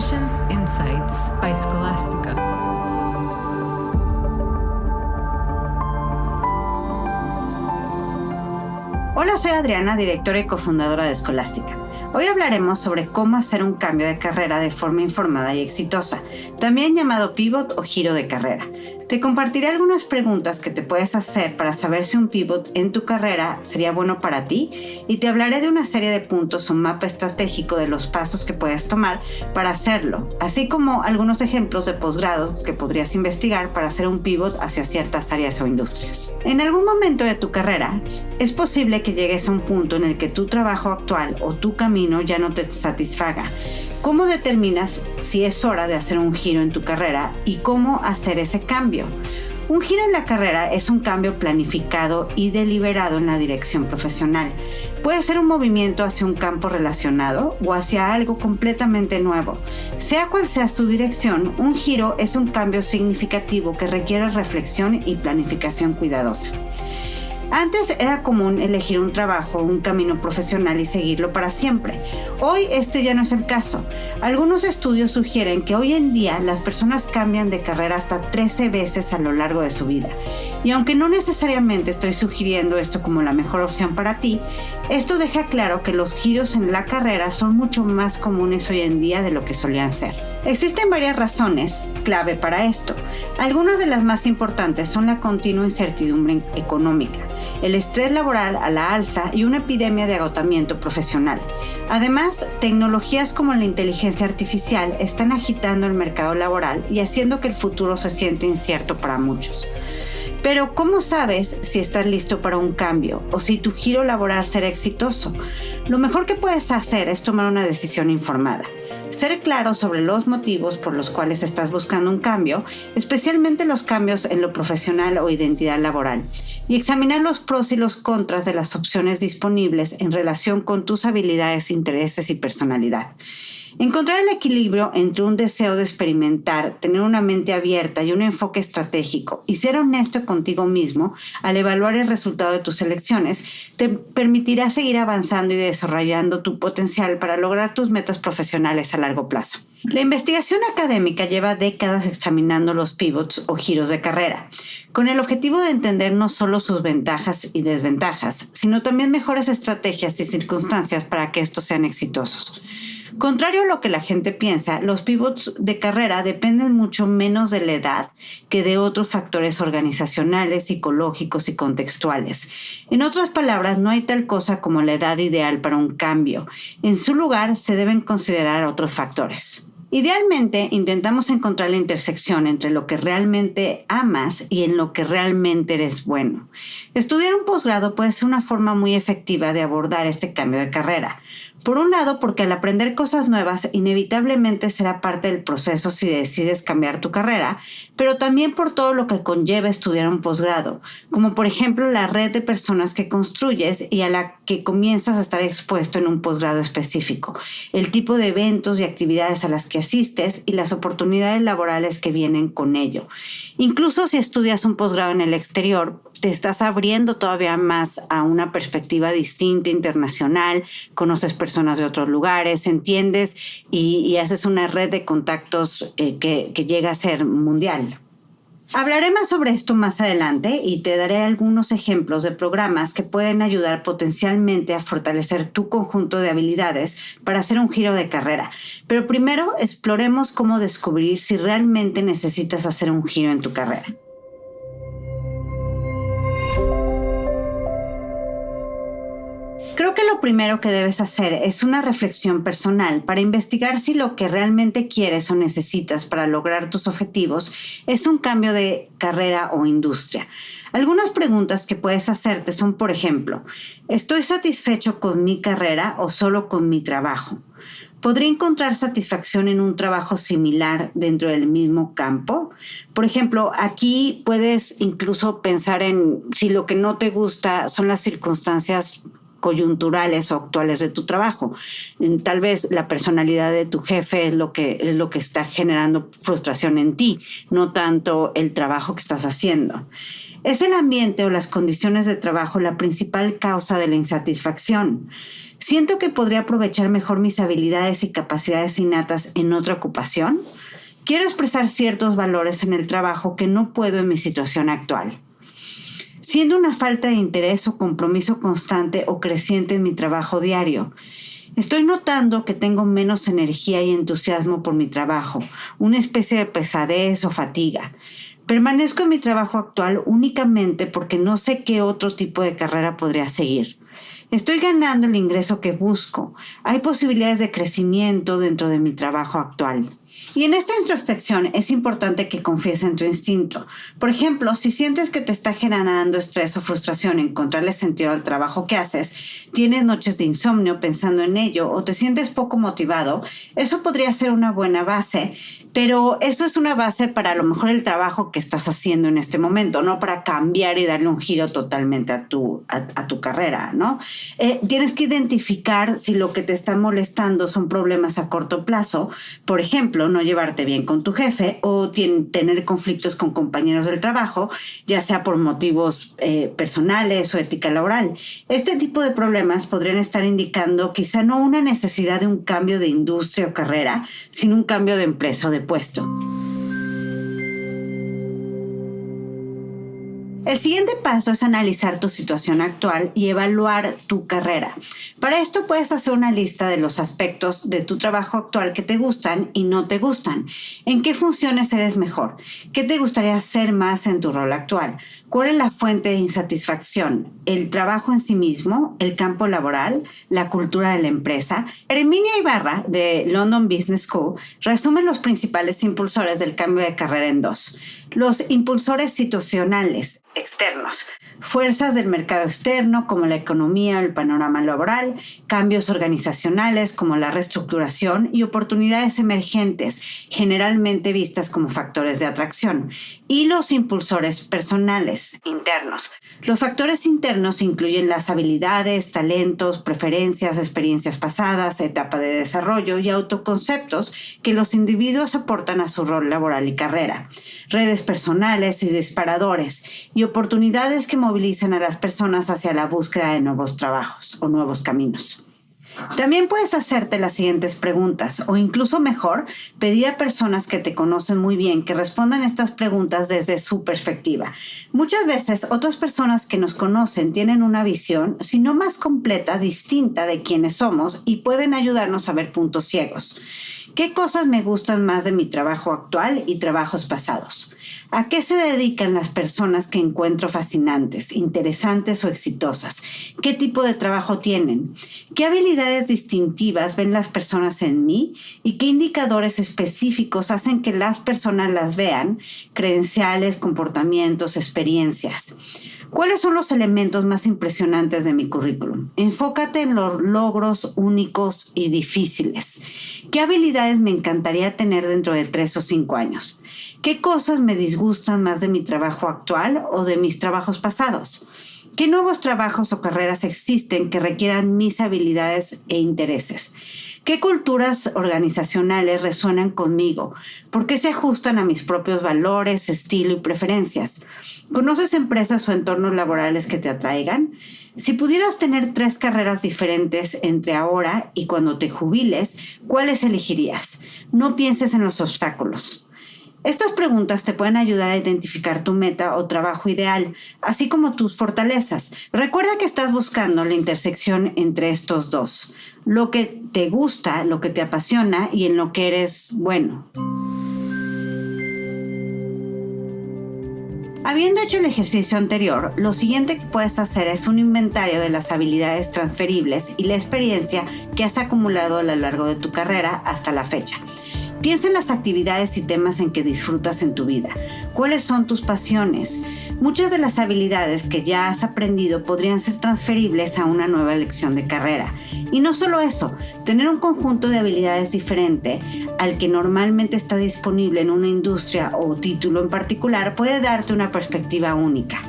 Admissions Insights by Scholastica. Hola, soy Adriana, directora y cofundadora de Scholastica. Hoy hablaremos sobre cómo hacer un cambio de carrera de forma informada y exitosa, también llamado pivot o giro de carrera. Te compartiré algunas preguntas que te puedes hacer para saber si un pivot en tu carrera sería bueno para ti y te hablaré de una serie de puntos o mapa estratégico de los pasos que puedes tomar para hacerlo, así como algunos ejemplos de posgrado que podrías investigar para hacer un pivot hacia ciertas áreas o industrias. En algún momento de tu carrera, es posible que llegues a un punto en el que tu trabajo actual o tu camino ya no te satisfaga. ¿Cómo determinas si es hora de hacer un giro en tu carrera y cómo hacer ese cambio? Un giro en la carrera es un cambio planificado y deliberado en la dirección profesional. Puede ser un movimiento hacia un campo relacionado o hacia algo completamente nuevo. Sea cual sea su dirección, un giro es un cambio significativo que requiere reflexión y planificación cuidadosa. Antes era común elegir un trabajo o un camino profesional y seguirlo para siempre. Hoy este ya no es el caso. Algunos estudios sugieren que hoy en día las personas cambian de carrera hasta 13 veces a lo largo de su vida. Y aunque no necesariamente estoy sugiriendo esto como la mejor opción para ti, esto deja claro que los giros en la carrera son mucho más comunes hoy en día de lo que solían ser. Existen varias razones clave para esto. Algunas de las más importantes son la continua incertidumbre económica, el estrés laboral a la alza y una epidemia de agotamiento profesional. Además, tecnologías como la inteligencia artificial están agitando el mercado laboral y haciendo que el futuro se siente incierto para muchos. Pero, ¿cómo sabes si estás listo para un cambio o si tu giro laboral será exitoso? Lo mejor que puedes hacer es tomar una decisión informada. Ser claro sobre los motivos por los cuales estás buscando un cambio, especialmente los cambios en lo profesional o identidad laboral, y examinar los pros y los contras de las opciones disponibles en relación con tus habilidades, intereses y personalidad. Encontrar el equilibrio entre un deseo de experimentar, tener una mente abierta y un enfoque estratégico y ser honesto contigo mismo al evaluar el resultado de tus elecciones te permitirá seguir avanzando y desarrollando tu potencial para lograr tus metas profesionales a largo plazo. La investigación académica lleva décadas examinando los pivots o giros de carrera, con el objetivo de entender no solo sus ventajas y desventajas, sino también mejores estrategias y circunstancias para que estos sean exitosos. Contrario a lo que la gente piensa, los pivots de carrera dependen mucho menos de la edad que de otros factores organizacionales, psicológicos y contextuales. En otras palabras, no hay tal cosa como la edad ideal para un cambio. En su lugar, se deben considerar otros factores. Idealmente, intentamos encontrar la intersección entre lo que realmente amas y en lo que realmente eres bueno. Estudiar un posgrado puede ser una forma muy efectiva de abordar este cambio de carrera. Por un lado, porque al aprender cosas nuevas, inevitablemente será parte del proceso si decides cambiar tu carrera, pero también por todo lo que conlleva estudiar un posgrado, como por ejemplo la red de personas que construyes y a la que comienzas a estar expuesto en un posgrado específico, el tipo de eventos y actividades a las que asistes y las oportunidades laborales que vienen con ello. Incluso si estudias un posgrado en el exterior, te estás abriendo todavía más a una perspectiva distinta, internacional, conoces personas de otros lugares, entiendes y haces una red de contactos que llega a ser mundial. Hablaré más sobre esto más adelante y te daré algunos ejemplos de programas que pueden ayudar potencialmente a fortalecer tu conjunto de habilidades para hacer un giro de carrera. Pero primero exploremos cómo descubrir si realmente necesitas hacer un giro en tu carrera. Creo que lo primero que debes hacer es una reflexión personal para investigar si lo que realmente quieres o necesitas para lograr tus objetivos es un cambio de carrera o industria. Algunas preguntas que puedes hacerte son, por ejemplo, ¿estoy satisfecho con mi carrera o solo con mi trabajo? ¿Podría encontrar satisfacción en un trabajo similar dentro del mismo campo? Por ejemplo, aquí puedes incluso pensar en si lo que no te gusta son las circunstancias coyunturales o actuales de tu trabajo. Tal vez la personalidad de tu jefe es lo que está generando frustración en ti, no tanto el trabajo que estás haciendo. ¿Es el ambiente o las condiciones de trabajo la principal causa de la insatisfacción? ¿Siento que podría aprovechar mejor mis habilidades y capacidades innatas en otra ocupación? ¿Quiero expresar ciertos valores en el trabajo que no puedo en mi situación actual? ¿Siendo una falta de interés o compromiso constante o creciente en mi trabajo diario? Estoy notando que tengo menos energía y entusiasmo por mi trabajo, una especie de pesadez o fatiga. Permanezco en mi trabajo actual únicamente porque no sé qué otro tipo de carrera podría seguir. Estoy ganando el ingreso que busco. Hay posibilidades de crecimiento dentro de mi trabajo actual. Y en esta introspección es importante que confíes en tu instinto. Por ejemplo, si sientes que te está generando estrés o frustración encontrarle sentido al trabajo que haces, tienes noches de insomnio pensando en ello o te sientes poco motivado, eso podría ser una buena base, pero eso es una base para a lo mejor el trabajo que estás haciendo en este momento, no para cambiar y darle un giro totalmente a tu carrera, ¿no? Tienes que identificar si lo que te está molestando son problemas a corto plazo, por ejemplo, no llevarte bien con tu jefe o tener conflictos con compañeros del trabajo, ya sea por motivos personales o ética laboral. Este tipo de problemas podrían estar indicando quizá no una necesidad de un cambio de industria o carrera, sino un cambio de empresa o de puesto. El siguiente paso es analizar tu situación actual y evaluar tu carrera. Para esto puedes hacer una lista de los aspectos de tu trabajo actual que te gustan y no te gustan. ¿En qué funciones eres mejor? ¿Qué te gustaría hacer más en tu rol actual? ¿Cuál es la fuente de insatisfacción? ¿El trabajo en sí mismo? ¿El campo laboral? ¿La cultura de la empresa? Herminia Ibarra, de London Business School, resume los principales impulsores del cambio de carrera en 2. Los impulsores situacionales, externos, fuerzas del mercado externo como la economía o el panorama laboral, cambios organizacionales como la reestructuración y oportunidades emergentes, generalmente vistas como factores de atracción, y los impulsores personales, internos. Los factores internos incluyen las habilidades, talentos, preferencias, experiencias pasadas, etapa de desarrollo y autoconceptos que los individuos aportan a su rol laboral y carrera, redes personales y disparadores, y oportunidades que movilizan a las personas hacia la búsqueda de nuevos trabajos o nuevos caminos. También puedes hacerte las siguientes preguntas o incluso mejor, pedir a personas que te conocen muy bien que respondan estas preguntas desde su perspectiva. Muchas veces otras personas que nos conocen tienen una visión, si no más completa, distinta de quiénes somos y pueden ayudarnos a ver puntos ciegos. ¿Qué cosas me gustan más de mi trabajo actual y trabajos pasados? ¿A qué se dedican las personas que encuentro fascinantes, interesantes o exitosas? ¿Qué tipo de trabajo tienen? ¿Qué habilidades distintivas ven las personas en mí? ¿Y qué indicadores específicos hacen que las personas las vean? Credenciales, comportamientos, experiencias. ¿Cuáles son los elementos más impresionantes de mi currículum? Enfócate en los logros únicos y difíciles. ¿Qué habilidades me encantaría tener dentro de 3 o 5 años? ¿Qué cosas me disgustan más de mi trabajo actual o de mis trabajos pasados? ¿Qué nuevos trabajos o carreras existen que requieran mis habilidades e intereses? ¿Qué culturas organizacionales resuenan conmigo? ¿Por qué se ajustan a mis propios valores, estilo y preferencias? ¿Conoces empresas o entornos laborales que te atraigan? Si pudieras tener 3 carreras diferentes entre ahora y cuando te jubiles, ¿cuáles elegirías? No pienses en los obstáculos. Estas preguntas te pueden ayudar a identificar tu meta o trabajo ideal, así como tus fortalezas. Recuerda que estás buscando la intersección entre estos dos, lo que te gusta, lo que te apasiona y en lo que eres bueno. Habiendo hecho el ejercicio anterior, lo siguiente que puedes hacer es un inventario de las habilidades transferibles y la experiencia que has acumulado a lo largo de tu carrera hasta la fecha. Piensa en las actividades y temas en que disfrutas en tu vida. ¿Cuáles son tus pasiones? Muchas de las habilidades que ya has aprendido podrían ser transferibles a una nueva elección de carrera. Y no solo eso, tener un conjunto de habilidades diferente al que normalmente está disponible en una industria o título en particular puede darte una perspectiva única.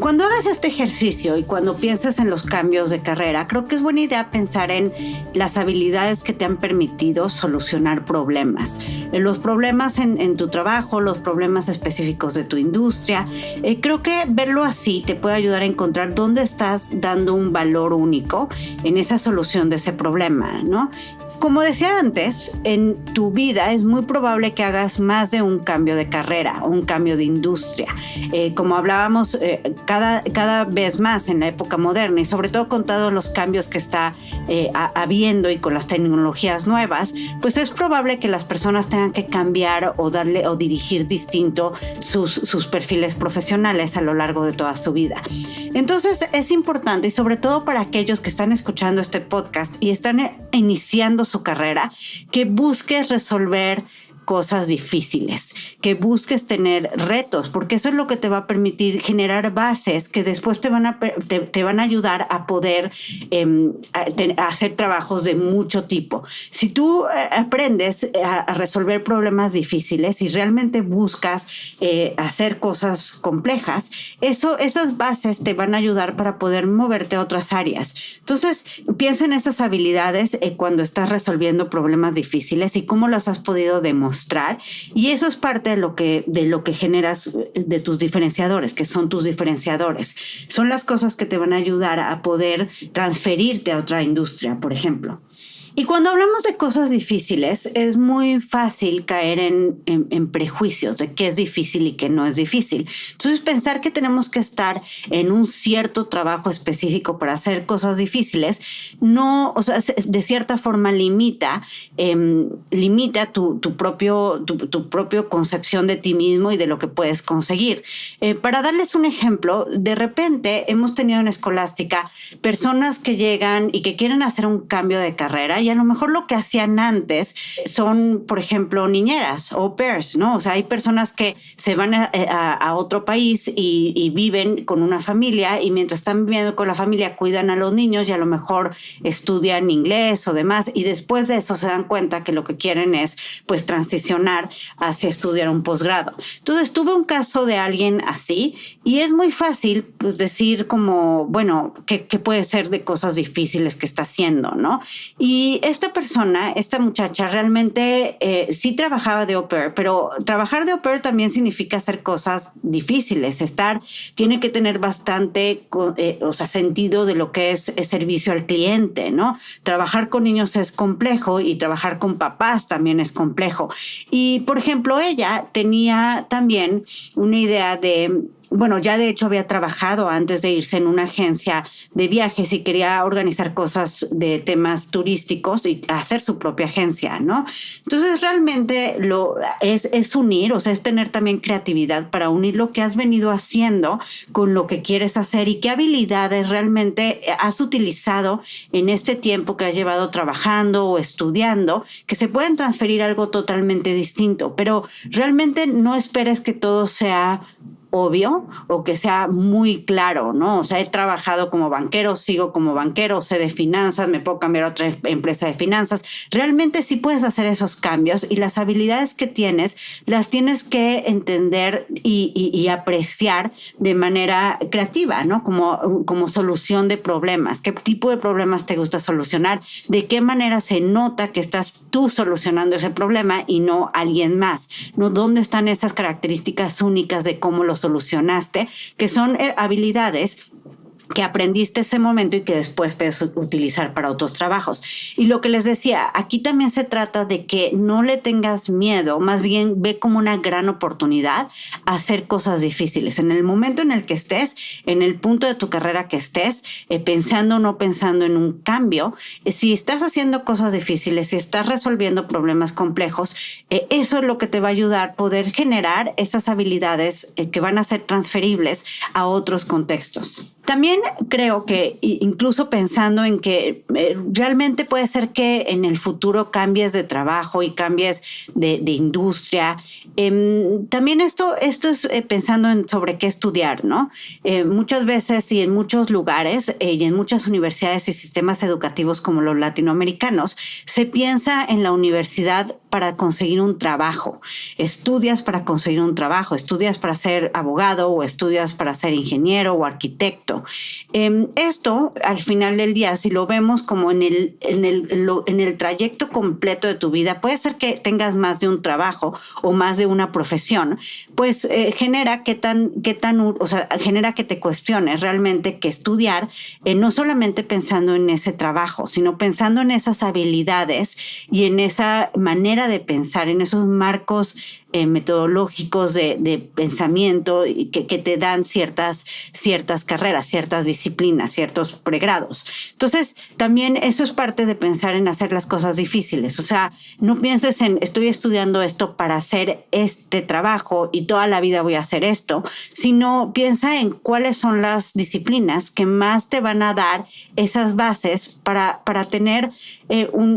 Cuando hagas este ejercicio y cuando pienses en los cambios de carrera, creo que es buena idea pensar en las habilidades que te han permitido solucionar problemas. Los problemas en tu trabajo, los problemas específicos de tu industria. Creo que verlo así te puede ayudar a encontrar dónde estás dando un valor único en esa solución de ese problema, ¿no? Como decía antes, en tu vida es muy probable que hagas más de un cambio de carrera o un cambio de industria. Como hablábamos cada vez más en la época moderna y sobre todo con todos los cambios que está habiendo y con las tecnologías nuevas, pues es probable que las personas tengan que cambiar o dirigir distinto sus perfiles profesionales a lo largo de toda su vida. Entonces es importante, y sobre todo para aquellos que están escuchando este podcast y están iniciando su carrera, que busques resolver cosas difíciles, que busques tener retos, porque eso es lo que te va a permitir generar bases que después te van a ayudar a poder a hacer trabajos de mucho tipo. Si tú aprendes a resolver problemas difíciles y realmente buscas hacer cosas complejas, esas bases te van a ayudar para poder moverte a otras áreas. Entonces, piensa en esas habilidades cuando estás resolviendo problemas difíciles y cómo las has podido demostrar. Y eso es parte de lo que generas de tus diferenciadores, que son tus diferenciadores. Son las cosas que te van a ayudar a poder transferirte a otra industria, por ejemplo. Y cuando hablamos de cosas difíciles, es muy fácil caer en prejuicios de qué es difícil y qué no es difícil. Entonces, pensar que tenemos que estar en un cierto trabajo específico para hacer cosas difíciles, no, o sea, de cierta forma limita tu propio concepción de ti mismo y de lo que puedes conseguir. Para darles un ejemplo, de repente hemos tenido en Escolástica personas que llegan y que quieren hacer un cambio de carrera y a lo mejor lo que hacían antes son, por ejemplo, niñeras o au pairs, ¿no? O sea, hay personas que se van a otro país y viven con una familia y mientras están viviendo con la familia cuidan a los niños y a lo mejor estudian inglés o demás y después de eso se dan cuenta que lo que quieren es pues transicionar hacia estudiar un posgrado. Entonces tuve un caso de alguien así y es muy fácil pues, decir como, bueno, ¿qué puede ser de cosas difíciles que está haciendo, ¿no? Y esta muchacha realmente sí trabajaba de au pair, pero trabajar de au pair también significa hacer cosas difíciles. Tiene que tener bastante sentido de lo que es servicio al cliente, ¿no? Trabajar con niños es complejo y trabajar con papás también es complejo. Y, por ejemplo, ella tenía también una idea de... Bueno, ya de hecho había trabajado antes de irse en una agencia de viajes y quería organizar cosas de temas turísticos y hacer su propia agencia, ¿no? Entonces realmente es unir, o sea, es tener también creatividad para unir lo que has venido haciendo con lo que quieres hacer y qué habilidades realmente has utilizado en este tiempo que has llevado trabajando o estudiando, que se pueden transferir a algo totalmente distinto, pero realmente no esperes que todo sea obvio o que sea muy claro, ¿no? O sea, he trabajado como banquero, sigo como banquero, sé de finanzas, me puedo cambiar a otra empresa de finanzas. Realmente sí puedes hacer esos cambios y las habilidades que tienes, las tienes que entender y apreciar de manera creativa, ¿no? Como solución de problemas. ¿Qué tipo de problemas te gusta solucionar? ¿De qué manera se nota que estás tú solucionando ese problema y no alguien más? ¿No? ¿Dónde están esas características únicas de cómo lo solucionaste, que son habilidades que aprendiste ese momento y que después puedes utilizar para otros trabajos. Y lo que les decía, aquí también se trata de que no le tengas miedo, más bien ve como una gran oportunidad hacer cosas difíciles. En el momento en el que estés, en el punto de tu carrera que estés, pensando o no pensando en un cambio, si estás haciendo cosas difíciles, si estás resolviendo problemas complejos, eso es lo que te va a ayudar a poder generar esas habilidades que van a ser transferibles a otros contextos. También creo que incluso pensando en que realmente puede ser que en el futuro cambies de trabajo y cambies de industria. También esto es pensando en sobre qué estudiar, ¿no? Muchas veces y en muchos lugares y en muchas universidades y sistemas educativos como los latinoamericanos, se piensa en la universidad para conseguir un trabajo. Estudias para conseguir un trabajo, estudias para ser abogado o estudias para ser ingeniero o arquitecto. Esto, al final del día, si lo vemos como en el trayecto completo de tu vida, puede ser que tengas más de un trabajo o más de una profesión, pues genera genera que te cuestiones realmente que estudiar, no solamente pensando en ese trabajo, sino pensando en esas habilidades y en esa manera de pensar, en esos marcos metodológicos de pensamiento que te dan ciertas carreras, ciertas disciplinas, ciertos pregrados. Entonces, también eso es parte de pensar en hacer las cosas difíciles. O sea, no pienses en estoy estudiando esto para hacer este trabajo y toda la vida voy a hacer esto, sino piensa en cuáles son las disciplinas que más te van a dar esas bases para tener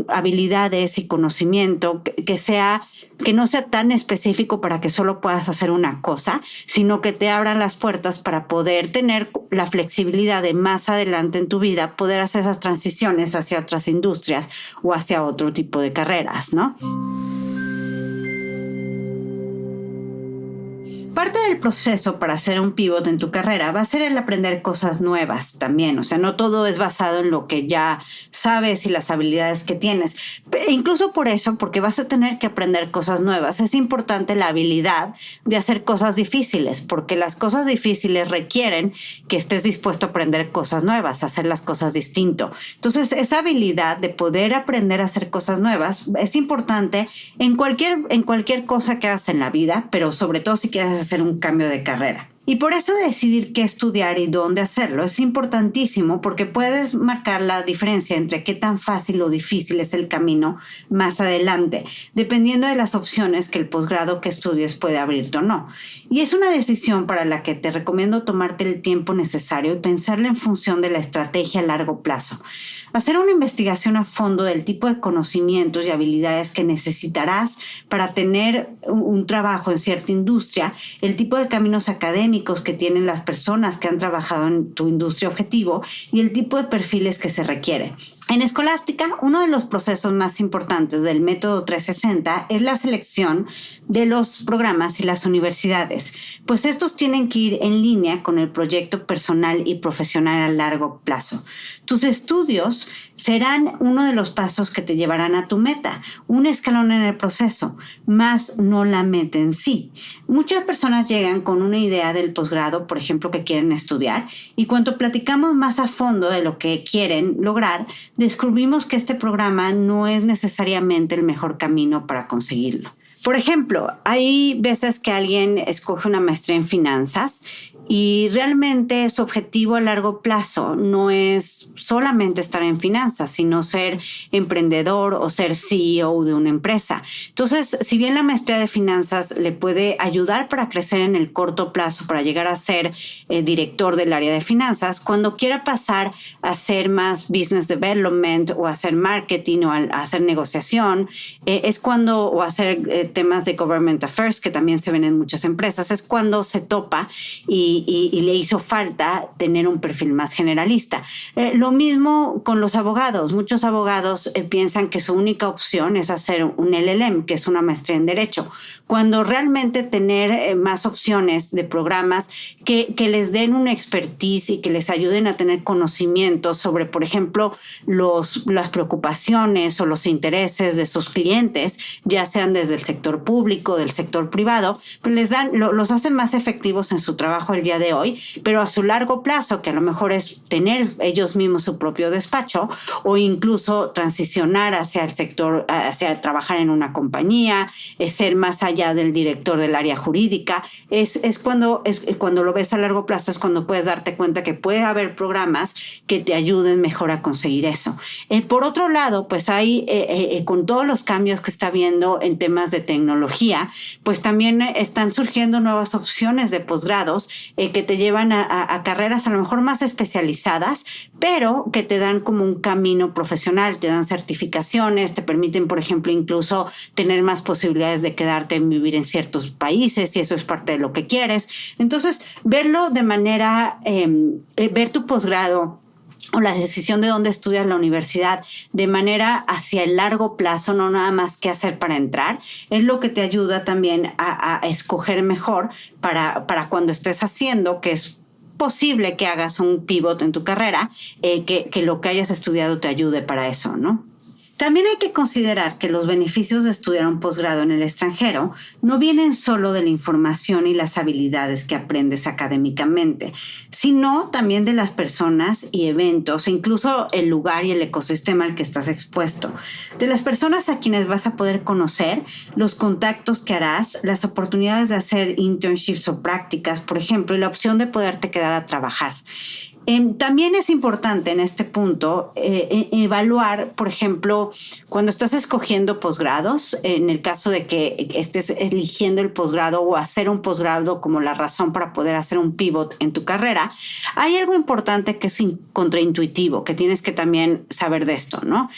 habilidades y conocimiento que no sea tan específico para que solo puedas hacer una cosa, sino que te abran las puertas para poder tener la flexibilidad de más adelante en tu vida, poder hacer esas transiciones hacia otras industrias o hacia otro tipo de carreras, ¿no? Parte del proceso para hacer un pivot en tu carrera va a ser el aprender cosas nuevas también. O sea, no todo es basado en lo que ya sabes y las habilidades que tienes. Incluso por eso, porque vas a tener que aprender cosas nuevas, es importante la habilidad de hacer cosas difíciles, porque las cosas difíciles requieren que estés dispuesto a aprender cosas nuevas, a hacer las cosas distinto. Entonces, esa habilidad de poder aprender a hacer cosas nuevas es importante en cualquier cosa que hagas en la vida, pero sobre todo si quieres hacer un cambio de carrera. Y por eso decidir qué estudiar y dónde hacerlo es importantísimo, porque puedes marcar la diferencia entre qué tan fácil o difícil es el camino más adelante, dependiendo de las opciones que el posgrado que estudies puede abrirte o no. Y es una decisión para la que te recomiendo tomarte el tiempo necesario y pensarla en función de la estrategia a largo plazo. Hacer una investigación a fondo del tipo de conocimientos y habilidades que necesitarás para tener un trabajo en cierta industria, el tipo de caminos académicos que tienen las personas que han trabajado en tu industria objetivo y el tipo de perfiles que se requiere. En Escolástica, uno de los procesos más importantes del método 360 es la selección de los programas y las universidades, pues estos tienen que ir en línea con el proyecto personal y profesional a largo plazo. Tus estudios serán uno de los pasos que te llevarán a tu meta, un escalón en el proceso, más no la meta en sí. Muchas personas llegan con una idea del posgrado, por ejemplo, que quieren estudiar, y cuando platicamos más a fondo de lo que quieren lograr, descubrimos que este programa no es necesariamente el mejor camino para conseguirlo. Por ejemplo, hay veces que alguien escoge una maestría en finanzas y realmente su objetivo a largo plazo no es solamente estar en finanzas, sino ser emprendedor o ser CEO de una empresa. Entonces, si bien la maestría de finanzas le puede ayudar para crecer en el corto plazo, para llegar a ser director del área de finanzas, cuando quiera pasar a hacer más business development o hacer marketing o a hacer negociación, o hacer temas de government affairs que también se ven en muchas empresas, es cuando se topa y le hizo falta tener un perfil más generalista. Lo mismo con los abogados. Muchos abogados piensan que su única opción es hacer un LLM, que es una maestría en Derecho, cuando realmente tener más opciones de programas que les den una expertise y que les ayuden a tener conocimientos sobre, por ejemplo, las preocupaciones o los intereses de sus clientes, ya sean desde el sector público, del sector privado, pues los hacen más efectivos en su trabajo el día de hoy, pero a su largo plazo, que a lo mejor es tener ellos mismos su propio despacho o incluso transicionar hacia el sector, hacia trabajar en una compañía, ser más allá del director del área jurídica, es cuando lo ves a largo plazo, es cuando puedes darte cuenta que puede haber programas que te ayuden mejor a conseguir eso. Por otro lado, pues hay, con todos los cambios que está habiendo en temas de tecnología, pues también están surgiendo nuevas opciones de posgrados que te llevan a carreras a lo mejor más especializadas, pero que te dan como un camino profesional, te dan certificaciones, te permiten, por ejemplo, incluso tener más posibilidades de quedarte en vivir en ciertos países, si eso es parte de lo que quieres. Entonces, verlo de manera, ver tu posgrado o la decisión de dónde estudias la universidad de manera hacia el largo plazo, no nada más qué hacer para entrar, es lo que te ayuda también a escoger mejor para cuando estés haciendo, que es posible que hagas un pivot en tu carrera, que lo que hayas estudiado te ayude para eso, ¿no? También hay que considerar que los beneficios de estudiar un posgrado en el extranjero no vienen solo de la información y las habilidades que aprendes académicamente, sino también de las personas y eventos, e incluso el lugar y el ecosistema al que estás expuesto, de las personas a quienes vas a poder conocer, los contactos que harás, las oportunidades de hacer internships o prácticas, por ejemplo, y la opción de poderte quedar a trabajar. También es importante en este punto evaluar, por ejemplo, cuando estás escogiendo posgrados, en el caso de que estés eligiendo el posgrado o hacer un posgrado como la razón para poder hacer un pivot en tu carrera, hay algo importante que es contraintuitivo, que tienes que también saber de esto, ¿no?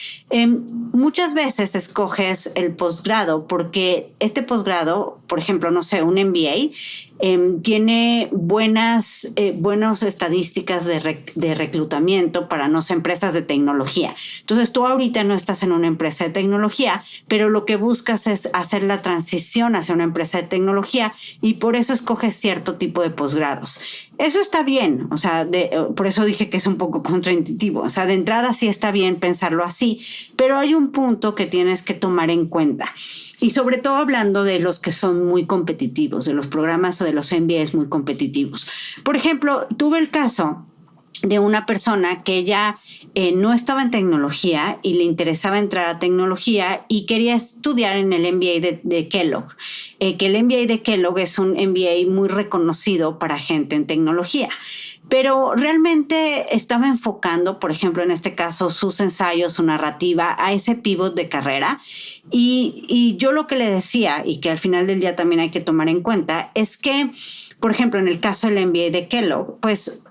Muchas veces escoges el posgrado porque este posgrado, por ejemplo, no sé, un MBA, tiene buenas estadísticas de reclutamiento para, no sé, empresas de tecnología. Entonces, tú ahorita no estás en una empresa de tecnología, pero lo que buscas es hacer la transición hacia una empresa de tecnología y por eso escoges cierto tipo de posgrados. Eso está bien, o sea, por eso dije que es un poco contraintuitivo. O sea, de entrada sí está bien pensarlo así, pero hay un punto que tienes que tomar en cuenta. Y sobre todo hablando de los que son muy competitivos, de los programas o de los MBAs muy competitivos. Por ejemplo, tuve el caso de una persona que ya no estaba en tecnología y le interesaba entrar a tecnología y quería estudiar en el MBA de Kellogg, que el MBA de Kellogg es un MBA muy reconocido para gente en tecnología. Pero realmente estaba enfocando, por ejemplo, en este caso, sus ensayos, su narrativa a ese pivot de carrera. Y yo lo que le decía, y que al final del día también hay que tomar en cuenta, es que, por ejemplo, en el caso del MBA de Kellogg, pues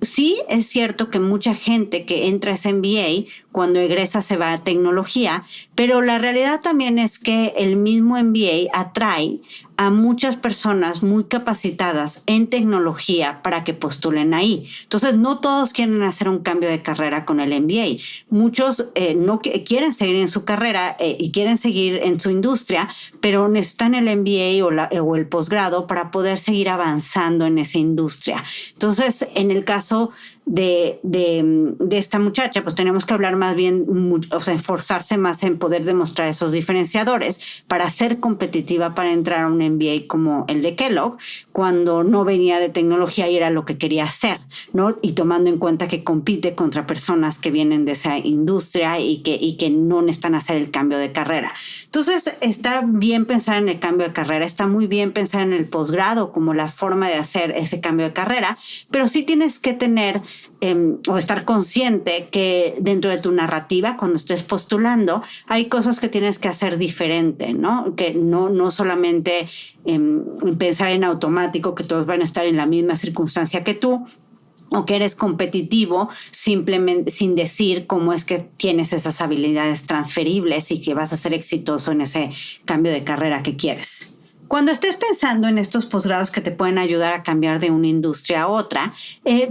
sí es cierto que mucha gente que entra a ese MBA cuando egresa se va a tecnología, pero la realidad también es que el mismo MBA atrae a muchas personas muy capacitadas en tecnología para que postulen ahí. Entonces, no todos quieren hacer un cambio de carrera con el MBA. Muchos no quieren seguir en su carrera y quieren seguir en su industria, pero necesitan el MBA o el posgrado para poder seguir avanzando en esa industria. Entonces, en el caso de esta muchacha, pues tenemos que hablar más bien, o sea, esforzarse más en poder demostrar esos diferenciadores para ser competitiva para entrar a un MBA como el de Kellogg, cuando no venía de tecnología y era lo que quería hacer, ¿no? Y tomando en cuenta que compite contra personas que vienen de esa industria y que no necesitan hacer el cambio de carrera. Entonces, está bien pensar en el cambio de carrera, está muy bien pensar en el posgrado como la forma de hacer ese cambio de carrera, pero sí tienes que tener o estar consciente que dentro de tu narrativa, cuando estés postulando, hay cosas que tienes que hacer diferente, ¿no? Que no solamente pensar en automático que todos van a estar en la misma circunstancia que tú, o que eres competitivo simplemente sin decir cómo es que tienes esas habilidades transferibles y que vas a ser exitoso en ese cambio de carrera que quieres. Cuando estés pensando en estos posgrados que te pueden ayudar a cambiar de una industria a otra,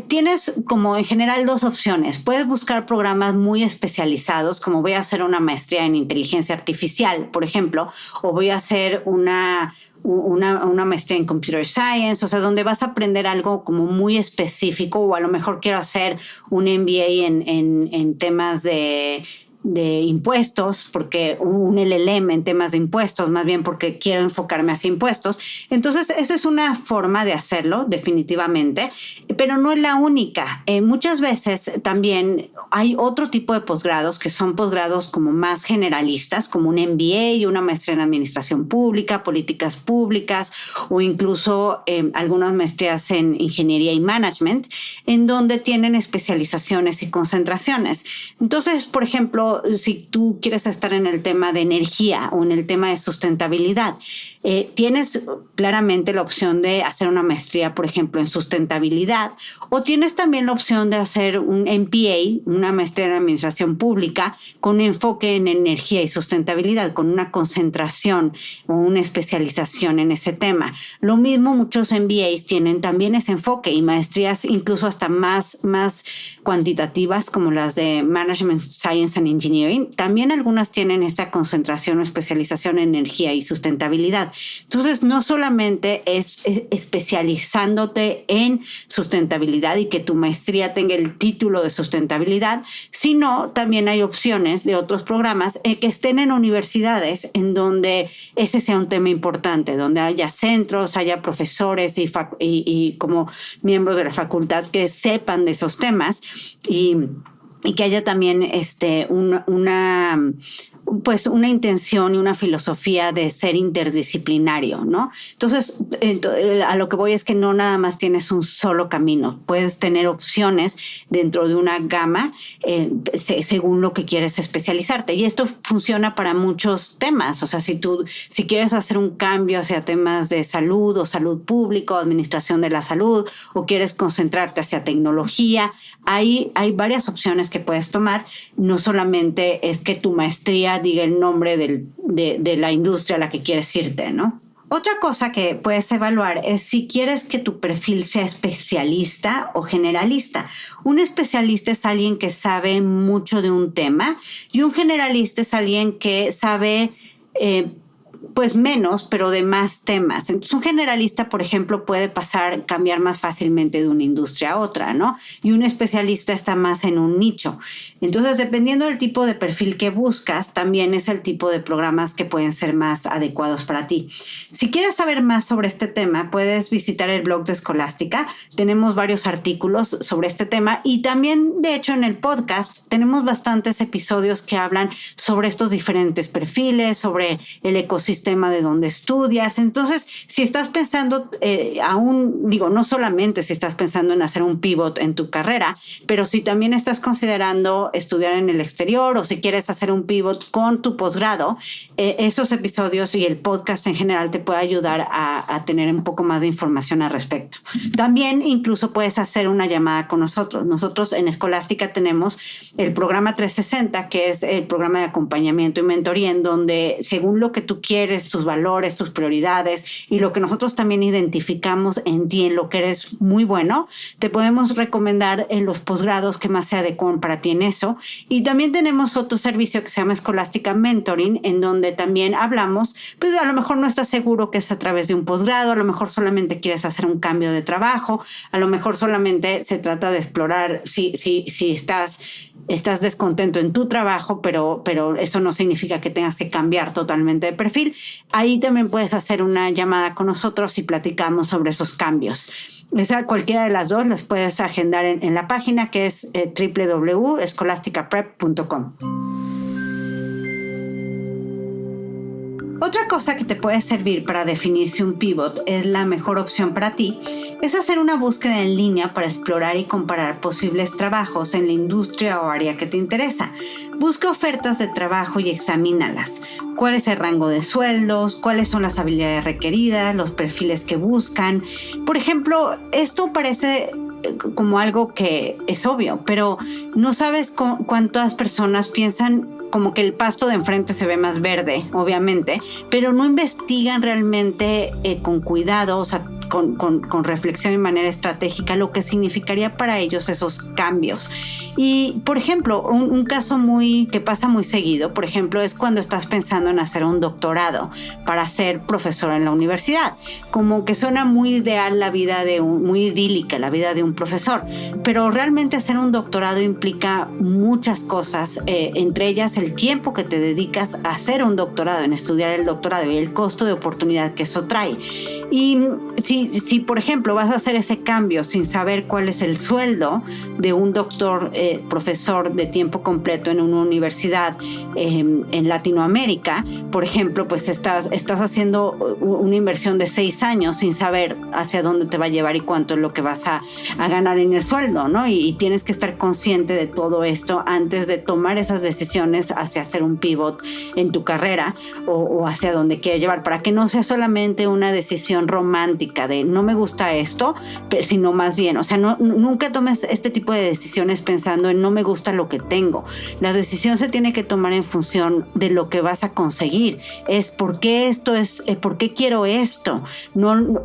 tienes como en general dos opciones. Puedes buscar programas muy especializados, como voy a hacer una maestría en inteligencia artificial, por ejemplo, o voy a hacer una maestría en computer science, o sea, donde vas a aprender algo como muy específico, o a lo mejor quiero hacer un MBA en temas de impuestos, porque un LLM en temas de impuestos, más bien porque quiero enfocarme hacia impuestos. Entonces, esa es una forma de hacerlo, definitivamente, pero no es la única. Muchas veces también hay otro tipo de posgrados que son posgrados como más generalistas, como un MBA y una maestría en administración pública, políticas públicas, o incluso algunas maestrías en ingeniería y management, en donde tienen especializaciones y concentraciones. Entonces, por ejemplo, ejemplo, si tú quieres estar en el tema de energía o en el tema de sustentabilidad, tienes claramente la opción de hacer una maestría, por ejemplo, en sustentabilidad, o tienes también la opción de hacer un MPA, una maestría en administración pública, con enfoque en energía y sustentabilidad, con una concentración o una especialización en ese tema. Lo mismo, muchos MBAs tienen también ese enfoque y maestrías incluso hasta más cuantitativas, como las de Management Science and Engineering. También algunas tienen esta concentración o especialización en energía y sustentabilidad. Entonces, no solamente es especializándote en sustentabilidad y que tu maestría tenga el título de sustentabilidad, sino también hay opciones de otros programas que estén en universidades en donde ese sea un tema importante, donde haya centros, haya profesores y como miembros de la facultad que sepan de esos temas y que haya también una intención y una filosofía de ser interdisciplinario, ¿no? Entonces, a lo que voy es que no nada más tienes un solo camino. Puedes tener opciones dentro de una gama según lo que quieres especializarte. Y esto funciona para muchos temas. O sea, si quieres hacer un cambio hacia temas de salud o salud pública o administración de la salud, o quieres concentrarte hacia tecnología, hay varias opciones que puedes tomar. No solamente es que tu maestría diga el nombre de la industria a la que quieres irte, ¿no? Otra cosa que puedes evaluar es si quieres que tu perfil sea especialista o generalista. Un especialista es alguien que sabe mucho de un tema y un generalista es alguien que sabe pues menos, pero de más temas. Entonces, un generalista, por ejemplo, puede cambiar más fácilmente de una industria a otra, ¿no? Y un especialista está más en un nicho. Entonces, dependiendo del tipo de perfil que buscas, también es el tipo de programas que pueden ser más adecuados para ti. Si quieres saber más sobre este tema, puedes visitar el blog de Escolástica. Tenemos varios artículos sobre este tema y también, de hecho, en el podcast tenemos bastantes episodios que hablan sobre estos diferentes perfiles, sobre el ecosistema de donde estudias. Entonces, si estás pensando no solamente si estás pensando en hacer un pivot en tu carrera, pero si también estás considerando estudiar en el exterior o si quieres hacer un pivot con tu posgrado, esos episodios y el podcast en general te puede ayudar a tener un poco más de información al respecto. También incluso puedes hacer una llamada con nosotros. Nosotros en Escolástica tenemos el programa 360, que es el programa de acompañamiento y mentoría, en donde según lo que tú quieres, tus valores, tus prioridades y lo que nosotros también identificamos en ti, en lo que eres muy bueno, te podemos recomendar en los posgrados que más se adecuan para ti en eso. Y también tenemos otro servicio que se llama Escolástica Mentoring, en donde también hablamos, pues a lo mejor no estás seguro que es a través de un posgrado, a lo mejor solamente quieres hacer un cambio de trabajo, a lo mejor solamente se trata de explorar si estás descontento en tu trabajo, pero eso no significa que tengas que cambiar totalmente de perfil. Ahí también puedes hacer una llamada con nosotros y platicamos sobre esos cambios. Cualquiera de las dos las puedes agendar en la página, que es www.escolasticaprep.com. Otra cosa que te puede servir para definir si un pivot es la mejor opción para ti es hacer una búsqueda en línea para explorar y comparar posibles trabajos en la industria o área que te interesa. Busca ofertas de trabajo y examínalas. ¿Cuál es el rango de sueldos? ¿Cuáles son las habilidades requeridas? ¿Los perfiles que buscan? Por ejemplo, esto parece como algo que es obvio, pero no sabes cuántas personas piensan como que el pasto de enfrente se ve más verde, obviamente, pero no investigan realmente con cuidado, o sea, con reflexión y manera estratégica lo que significaría para ellos esos cambios. Y, por ejemplo, un caso que pasa muy seguido, por ejemplo, es cuando estás pensando en hacer un doctorado para ser profesor en la universidad. Como que suena muy ideal muy idílica la vida de un profesor, pero realmente hacer un doctorado implica muchas cosas, entre ellas el tiempo que te dedicas a hacer un doctorado, en estudiar el doctorado y el costo de oportunidad que eso trae. Y si si, por ejemplo, vas a hacer ese cambio sin saber cuál es el sueldo de un doctor, profesor de tiempo completo en una universidad en Latinoamérica, por ejemplo, pues estás haciendo una inversión de 6 años sin saber hacia dónde te va a llevar y cuánto es lo que vas a ganar en el sueldo, ¿no? Y tienes que estar consciente de todo esto antes de tomar esas decisiones hacia hacer un pivot en tu carrera o hacia dónde quieres llevar, para que no sea solamente una decisión romántica de no me gusta esto, sino más bien, o sea, nunca tomes este tipo de decisiones pensando en no me gusta lo que tengo. La decisión se tiene que tomar en función de lo que vas a conseguir. Es por qué esto es, por qué quiero esto.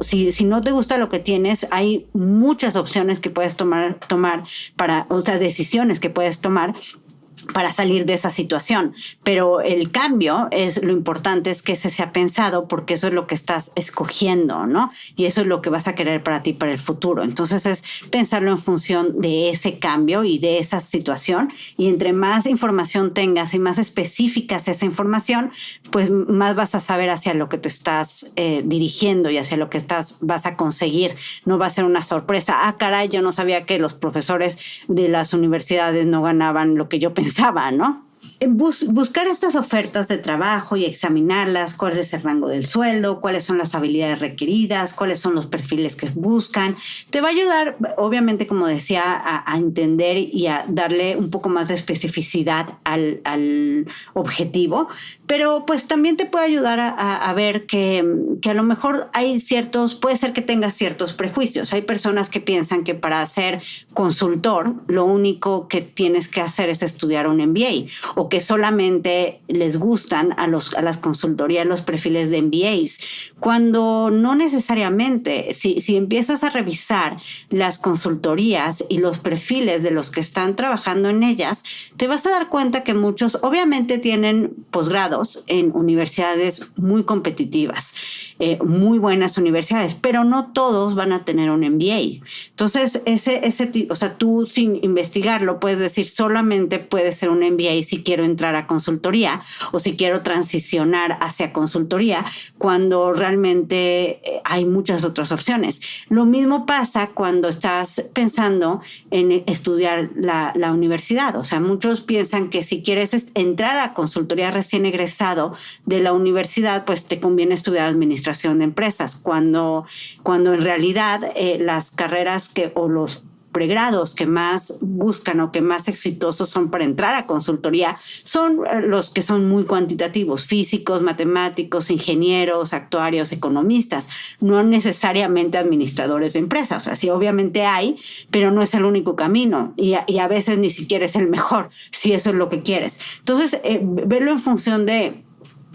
Si no te gusta lo que tienes, hay muchas opciones que puedes tomar para, o sea, decisiones que puedes tomar para salir de esa situación. Pero el cambio lo importante es que ese sea pensado, porque eso es lo que estás escogiendo, ¿no? Y eso es lo que vas a querer para ti, para el futuro. Entonces es pensarlo en función de ese cambio y de esa situación. Y entre más información tengas y más específica sea esa información, pues más vas a saber hacia lo que te estás dirigiendo y hacia lo que vas a conseguir. No va a ser una sorpresa. Ah, caray, yo no sabía que los profesores de las universidades no ganaban lo que yo pensaba, ¿no? Buscar estas ofertas de trabajo y examinarlas, cuál es el rango del sueldo, cuáles son las habilidades requeridas, cuáles son los perfiles que buscan, te va a ayudar, obviamente, como decía, a entender y a darle un poco más de especificidad al objetivo, pero pues también te puede ayudar a ver que a lo mejor puede ser que tengas ciertos prejuicios. Hay personas que piensan que para ser consultor lo único que tienes que hacer es estudiar un MBA, o que solamente les gustan a las consultorías los perfiles de MBAs, cuando no necesariamente. Si empiezas a revisar las consultorías y los perfiles de los que están trabajando en ellas, te vas a dar cuenta que muchos obviamente tienen posgrados en universidades muy competitivas, muy buenas universidades, pero no todos van a tener un MBA. Entonces, o sea, tú sin investigarlo puedes decir solamente puede ser un MBA si quiero entrar a consultoría o si quiero transicionar hacia consultoría, cuando realmente hay muchas otras opciones. Lo mismo pasa cuando estás pensando en estudiar la universidad. O sea, muchos piensan que si quieres entrar a consultoría recién egresado de la universidad, pues te conviene estudiar administración de empresas, cuando en realidad las carreras o los pregrados que más buscan o que más exitosos son para entrar a consultoría son los que son muy cuantitativos: físicos, matemáticos, ingenieros, actuarios, economistas, no necesariamente administradores de empresas. O sea, sí, obviamente hay, pero no es el único camino y a veces ni siquiera es el mejor, si eso es lo que quieres. Entonces, verlo en función de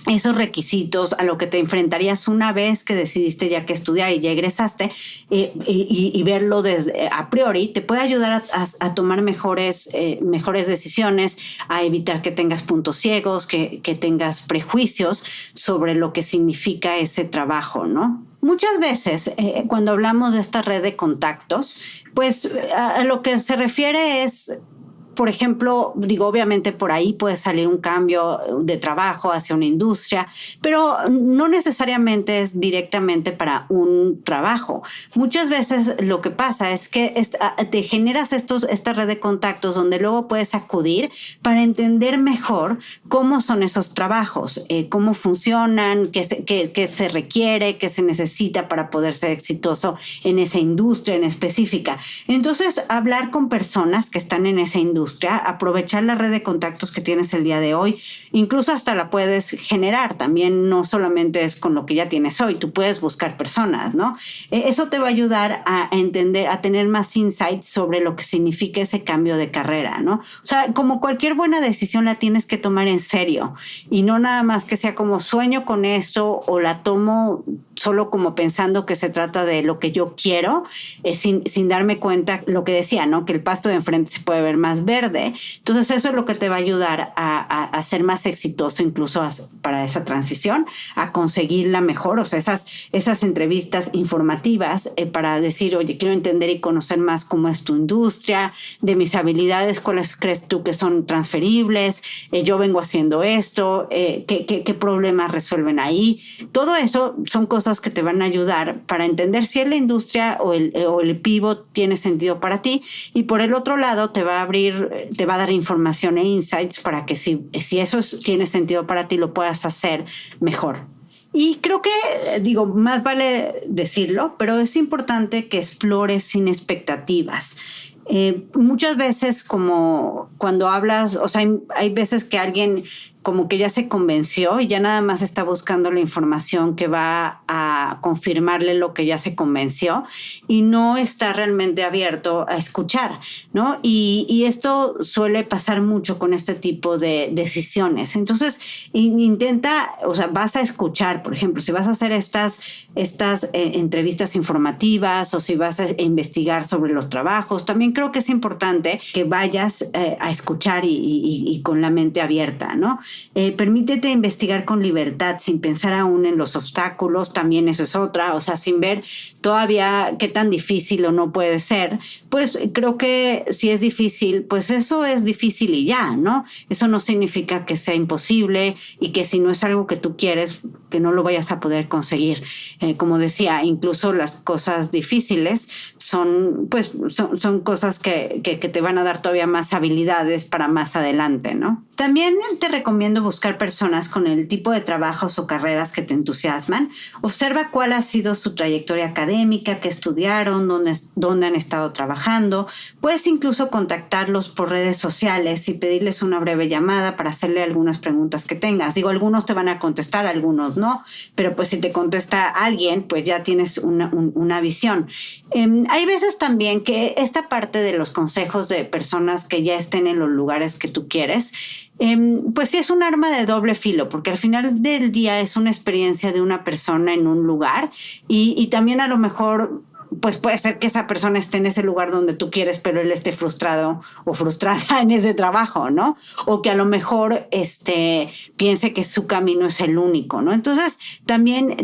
esos requisitos a lo que te enfrentarías una vez que decidiste ya que estudiar y ya egresaste, y verlo desde a priori te puede ayudar a tomar mejores decisiones, a evitar que tengas puntos ciegos, que tengas prejuicios sobre lo que significa ese trabajo, ¿no? Muchas veces cuando hablamos de esta red de contactos, pues a lo que se refiere es, por ejemplo, obviamente por ahí puede salir un cambio de trabajo hacia una industria, pero no necesariamente es directamente para un trabajo. Muchas veces lo que pasa es que te generas esta red de contactos donde luego puedes acudir para entender mejor cómo son esos trabajos, cómo funcionan, qué se requiere, qué se necesita para poder ser exitoso en esa industria en específica. Entonces, hablar con personas que están en esa industria, aprovechar la red de contactos que tienes el día de hoy, incluso hasta la puedes generar. También no solamente es con lo que ya tienes hoy, tú puedes buscar personas, ¿no? Eso te va a ayudar a entender, a tener más insights sobre lo que significa ese cambio de carrera, ¿no? O sea, como cualquier buena decisión la tienes que tomar en serio y no nada más que sea como sueño con esto o la tomo solo como pensando que se trata de lo que yo quiero, sin darme cuenta, lo que decía, ¿no? Que el pasto de enfrente se puede ver más verde verde. Entonces eso es lo que te va a ayudar a ser más exitoso incluso para esa transición, a conseguirla mejor. O sea, esas entrevistas informativas para decir, oye, quiero entender y conocer más cómo es tu industria, de mis habilidades, cuáles crees tú que son transferibles, yo vengo haciendo esto, qué problemas resuelven ahí. Todo eso son cosas que te van a ayudar para entender si la industria o el pivot tiene sentido para ti, y por el otro lado te va a dar información e insights para que si eso tiene sentido para ti lo puedas hacer mejor. Y creo que, más vale decirlo, pero es importante que explores sin expectativas. Muchas veces, como cuando hablas, o sea, hay veces que alguien como que ya se convenció y ya nada más está buscando la información que va a confirmarle lo que ya se convenció y no está realmente abierto a escuchar, ¿no? Y esto suele pasar mucho con este tipo de decisiones. Entonces, intenta, o sea, vas a escuchar, por ejemplo, si vas a hacer estas entrevistas informativas o si vas a investigar sobre los trabajos, también creo que es importante que vayas a escuchar y con la mente abierta, ¿no? Permítete investigar con libertad, sin pensar aún en los obstáculos, también eso es otra, o sea, sin ver todavía qué tan difícil o no puede ser, pues creo que si es difícil, pues eso es difícil y ya, ¿no? Eso no significa que sea imposible y que si no es algo que tú quieres, que no lo vayas a poder conseguir. Como decía, incluso las cosas difíciles son cosas que te van a dar todavía más habilidades para más adelante, ¿no? También te recomiendo buscar personas con el tipo de trabajos o carreras que te entusiasman. Observa cuál ha sido su trayectoria académica, qué estudiaron, dónde han estado trabajando. Puedes incluso contactarlos por redes sociales y pedirles una breve llamada para hacerle algunas preguntas que tengas. Algunos te van a contestar, algunos no, pero pues si te contesta alguien, pues ya tienes una visión. Hay veces también que esta parte de los consejos de personas que ya estén en los lugares que tú quieres, pues sí es un arma de doble filo, porque al final del día es una experiencia de una persona en un lugar y también a lo mejor pues puede ser que esa persona esté en ese lugar donde tú quieres, pero él esté frustrado o frustrada en ese trabajo, ¿no? O que a lo mejor piense que su camino es el único, ¿no? Entonces, también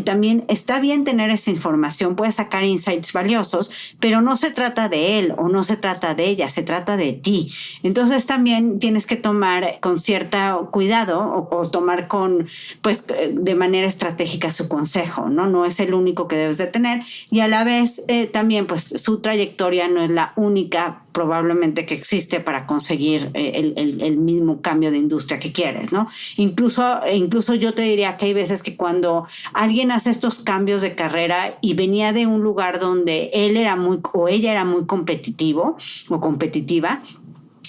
está bien tener esa información, puedes sacar insights valiosos, pero no se trata de él o no se trata de ella, se trata de ti. Entonces, también tienes que tomar con cierto cuidado o tomar de manera estratégica su consejo, ¿no? No es el único que debes de tener y a la vez también pues su trayectoria no es la única probablemente que existe para conseguir el mismo cambio de industria que quieres, ¿no? Incluso yo te diría que hay veces que cuando alguien hace estos cambios de carrera y venía de un lugar donde ella era muy competitivo o competitiva,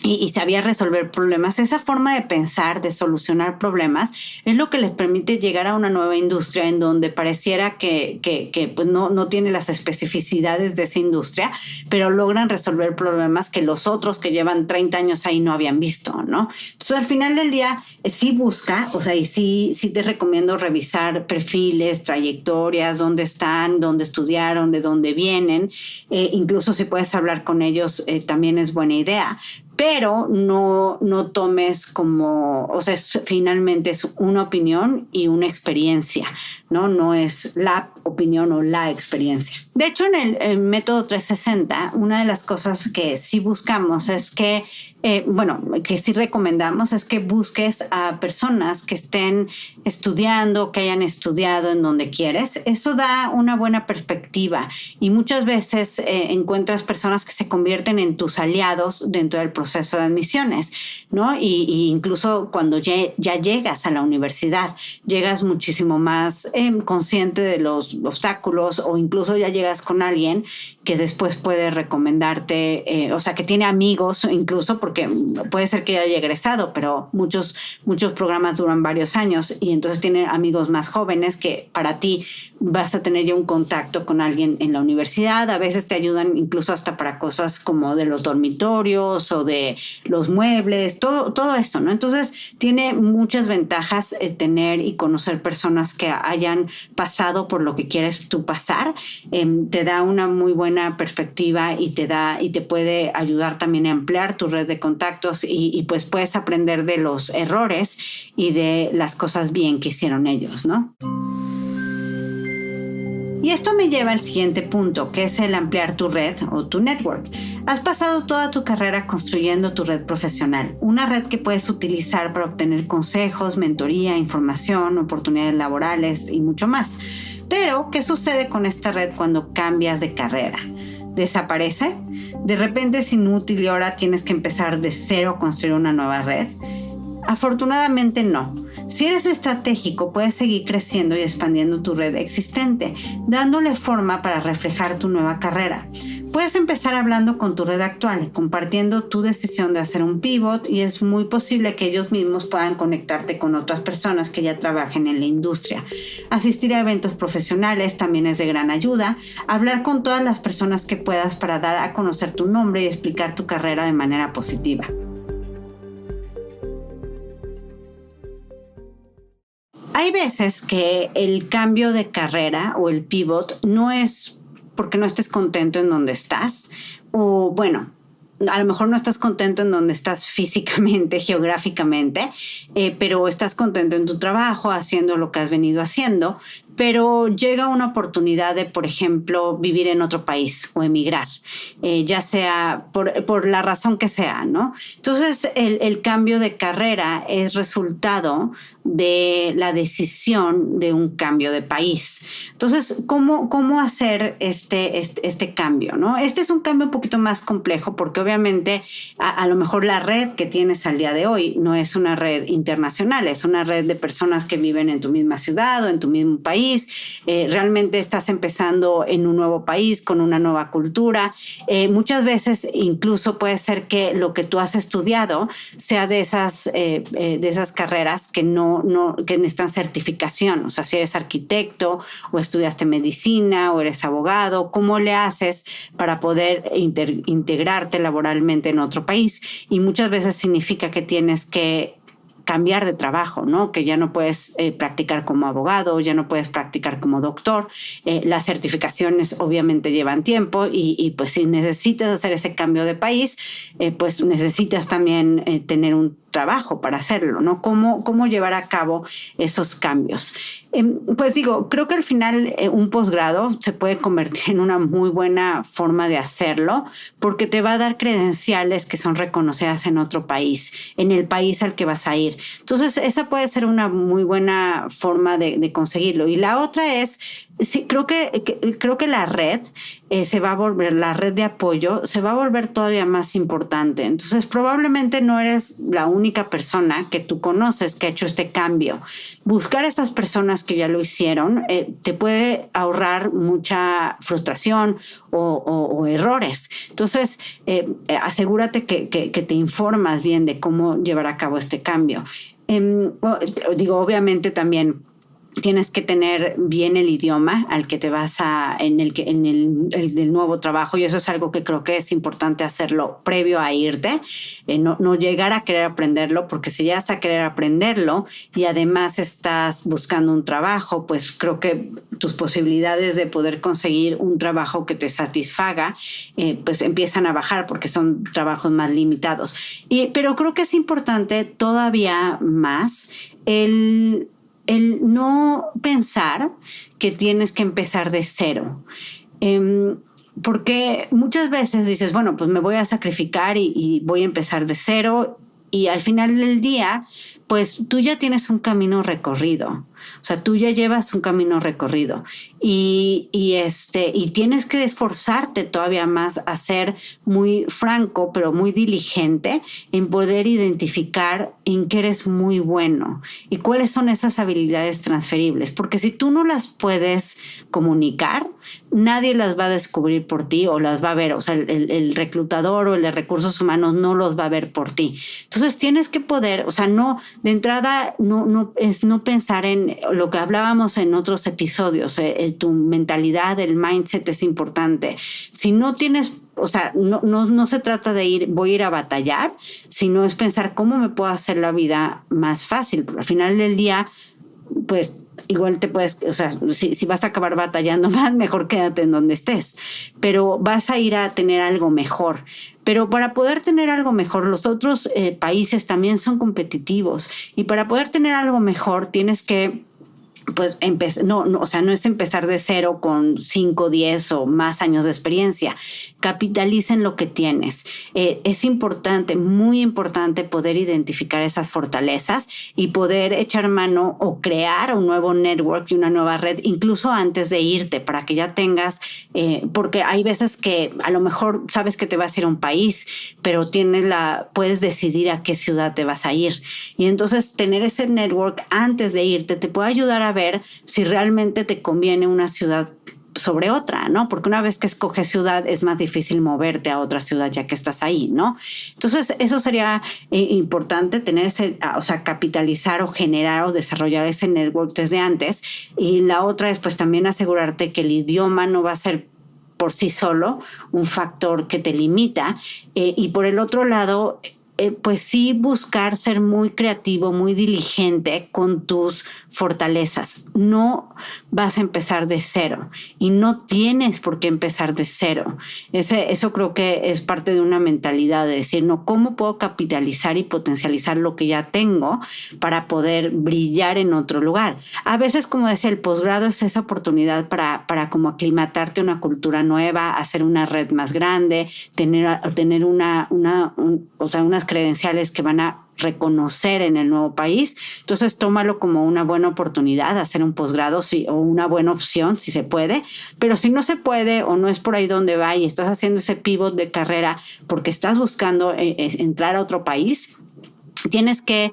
y sabía resolver problemas, esa forma de pensar, de solucionar problemas, es lo que les permite llegar a una nueva industria en donde pareciera que pues no tiene las especificidades de esa industria, pero logran resolver problemas que los otros que llevan 30 años ahí no habían visto, ¿no? Entonces, al final del día, sí busca, o sea, y sí te recomiendo revisar perfiles, trayectorias, dónde están, dónde estudiaron, de dónde vienen, incluso si puedes hablar con ellos, también es buena idea. Pero no tomes como, o sea, finalmente es una opinión y una experiencia, ¿no? No es la opinión o la experiencia. De hecho, en el método 360, una de las cosas que sí buscamos es que, que sí recomendamos es que busques a personas que estén estudiando, que hayan estudiado en donde quieres. Eso da una buena perspectiva y muchas veces encuentras personas que se convierten en tus aliados dentro del proceso de admisiones, ¿no? Y incluso cuando ya llegas a la universidad, llegas muchísimo más consciente de los obstáculos o incluso ya llegas con alguien que después puede recomendarte, o sea, que tiene amigos incluso, porque puede ser que ya haya egresado, pero muchos programas duran varios años y entonces tiene amigos más jóvenes que para ti vas a tener ya un contacto con alguien en la universidad. A veces te ayudan incluso hasta para cosas como de los dormitorios o de los muebles, todo esto, ¿no? Entonces tiene muchas ventajas tener y conocer personas que hayan pasado por lo que quieres quieres tú pasar, te da una muy buena perspectiva y te puede ayudar también a ampliar tu red de contactos y pues puedes aprender de los errores y de las cosas bien que hicieron ellos, ¿no? Y esto me lleva al siguiente punto, que es el ampliar tu red o tu network. Has pasado toda tu carrera construyendo tu red profesional, una red que puedes utilizar para obtener consejos, mentoría, información, oportunidades laborales y mucho más. Pero, ¿qué sucede con esta red cuando cambias de carrera? ¿Desaparece? ¿De repente es inútil y ahora tienes que empezar de cero a construir una nueva red? Afortunadamente no. Si eres estratégico, puedes seguir creciendo y expandiendo tu red existente, dándole forma para reflejar tu nueva carrera. Puedes empezar hablando con tu red actual, compartiendo tu decisión de hacer un pivot y es muy posible que ellos mismos puedan conectarte con otras personas que ya trabajen en la industria. Asistir a eventos profesionales también es de gran ayuda. Hablar con todas las personas que puedas para dar a conocer tu nombre y explicar tu carrera de manera positiva. Hay veces que el cambio de carrera o el pivot no es porque no estés contento en donde estás o bueno, a lo mejor no estás contento en donde estás físicamente, geográficamente, pero estás contento en tu trabajo, haciendo lo que has venido haciendo, pero llega una oportunidad de, por ejemplo, vivir en otro país o emigrar, ya sea por la razón que sea, ¿no? Entonces, el cambio de carrera es resultado de la decisión de un cambio de país. Entonces, ¿cómo hacer este cambio, ¿no? Este es un cambio un poquito más complejo porque obviamente a lo mejor la red que tienes al día de hoy no es una red internacional, es una red de personas que viven en tu misma ciudad o en tu mismo país. Realmente estás empezando en un nuevo país con una nueva cultura. Muchas veces incluso puede ser que lo que tú has estudiado sea de esas carreras que que necesitan certificación. O sea, si eres arquitecto o estudiaste medicina o eres abogado, ¿cómo le haces para poder integrarte laboralmente en otro país? Y muchas veces significa que tienes que cambiar de trabajo, ¿no? Que ya no puedes practicar como abogado, ya no puedes practicar como doctor. Las certificaciones obviamente llevan tiempo y pues si necesitas hacer ese cambio de país, pues necesitas también tener un trabajo para hacerlo, ¿no? ¿Cómo llevar a cabo esos cambios? Pues digo, creo que al final un posgrado se puede convertir en una muy buena forma de hacerlo porque te va a dar credenciales que son reconocidas en otro país, en el país al que vas a ir. Entonces, esa puede ser una muy buena forma de conseguirlo. Y la otra es, sí, creo que la red se va a volver, la red de apoyo se va a volver todavía más importante. Entonces, probablemente no eres la única persona que tú conoces que ha hecho este cambio. Buscar a esas personas que ya lo hicieron te puede ahorrar mucha frustración o errores. Entonces, asegúrate que te informas bien de cómo llevar a cabo este cambio. Digo, obviamente también tienes que tener bien el idioma al que te vas en el del nuevo trabajo y eso es algo que creo que es importante hacerlo previo a irte, no llegar a querer aprenderlo porque si llegas a querer aprenderlo y además estás buscando un trabajo, pues creo que tus posibilidades de poder conseguir un trabajo que te satisfaga pues empiezan a bajar porque son trabajos más limitados. Pero creo que es importante todavía más el no pensar que tienes que empezar de cero. Porque muchas veces dices, bueno, pues me voy a sacrificar y voy a empezar de cero y al final del día, pues tú ya tienes un camino recorrido. O sea, tú ya llevas un camino recorrido y tienes que esforzarte todavía más a ser muy franco, pero muy diligente en poder identificar en qué eres muy bueno y cuáles son esas habilidades transferibles. Porque si tú no las puedes comunicar, nadie las va a descubrir por ti o las va a ver. O sea, el reclutador o el de recursos humanos no los va a ver por ti. Entonces tienes que poder, o sea, no, de entrada, no pensar en lo que hablábamos en otros episodios, tu mentalidad, el mindset es importante. Si no tienes, o sea, no se trata de voy a ir a batallar, sino es pensar cómo me puedo hacer la vida más fácil. Porque al final del día, pues igual te puedes, o sea, si vas a acabar batallando más, mejor quédate en donde estés, pero vas a ir a tener algo mejor. Pero para poder tener algo mejor, los otros países también son competitivos, y para poder tener algo mejor tienes que pues o sea, no es empezar de cero con 5, 10 o más años de experiencia. Capitalicen lo que tienes. Es importante, muy importante, poder identificar esas fortalezas y poder echar mano o crear un nuevo network y una nueva red, incluso antes de irte, para que ya tengas, porque hay veces que a lo mejor sabes que te vas a ir a un país, pero puedes decidir a qué ciudad te vas a ir. Y entonces tener ese network antes de irte te puede ayudar a ver si realmente te conviene una ciudad sobre otra, ¿no? Porque una vez que escoges ciudad es más difícil moverte a otra ciudad ya que estás ahí, ¿no? Entonces eso sería importante, tener o sea, capitalizar o generar o desarrollar ese network desde antes. Y la otra es pues también asegurarte que el idioma no va a ser por sí solo un factor que te limita. Y por el otro lado, pues sí, buscar ser muy creativo, muy diligente con tus fortalezas. No vas a empezar de cero y no tienes por qué empezar de cero. Eso creo que es parte de una mentalidad de decir, no, ¿cómo puedo capitalizar y potencializar lo que ya tengo para poder brillar en otro lugar? A veces, como decía, el posgrado es esa oportunidad para como aclimatarte a una cultura nueva, hacer una red más grande, tener unas credenciales que van a reconocer en el nuevo país. Entonces tómalo como una buena oportunidad, hacer un posgrado, sí, o una buena opción si se puede. Pero si no se puede o no es por ahí donde va y estás haciendo ese pivot de carrera porque estás buscando entrar a otro país, tienes que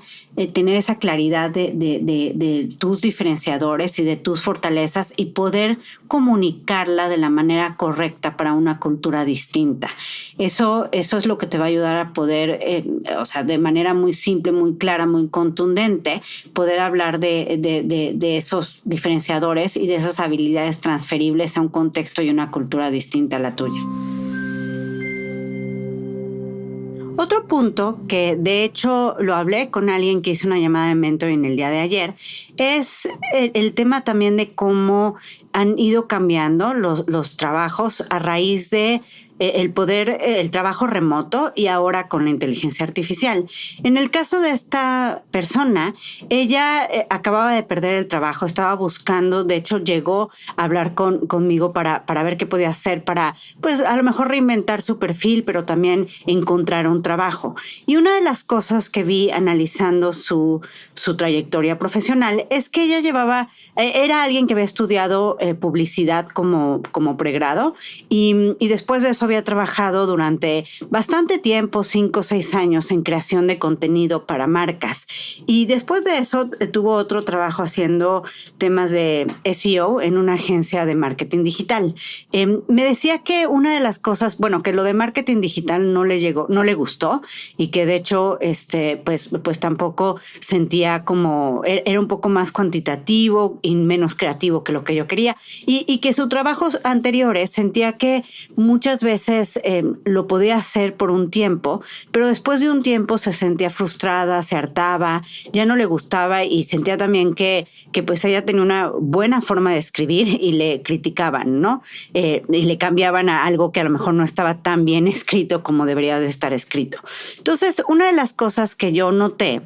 tener esa claridad de tus diferenciadores y de tus fortalezas y poder comunicarla de la manera correcta para una cultura distinta. Eso es lo que te va a ayudar a poder, o sea, de manera muy simple, muy clara, muy contundente, poder hablar de esos diferenciadores y de esas habilidades transferibles a un contexto y una cultura distinta a la tuya. Otro punto que de hecho lo hablé con alguien que hizo una llamada de mentoring el día de ayer es el tema también de cómo han ido cambiando los trabajos a raíz de el trabajo remoto y ahora con la inteligencia artificial. En el caso de esta persona, ella acababa de perder el trabajo, estaba buscando, de hecho llegó a hablar conmigo para ver qué podía hacer para, pues a lo mejor reinventar su perfil, pero también encontrar un trabajo. Y una de las cosas que vi analizando su trayectoria profesional es que ella era alguien que había estudiado publicidad como pregrado y después de eso había trabajado durante bastante tiempo, 5 o 6 años, en creación de contenido para marcas. Y después de eso tuvo otro trabajo haciendo temas de SEO en una agencia de marketing digital. Me decía que una de las cosas, bueno, que lo de marketing digital no le gustó y que de hecho, pues tampoco sentía como, era un poco más cuantitativo y menos creativo que lo que yo quería. Y que sus trabajos anteriores sentía que muchas veces lo podía hacer por un tiempo, pero después de un tiempo se sentía frustrada, se hartaba, ya no le gustaba y sentía también que pues ella tenía una buena forma de escribir y le criticaban, ¿no? Y le cambiaban a algo que a lo mejor no estaba tan bien escrito como debería de estar escrito. Entonces, una de las cosas que yo noté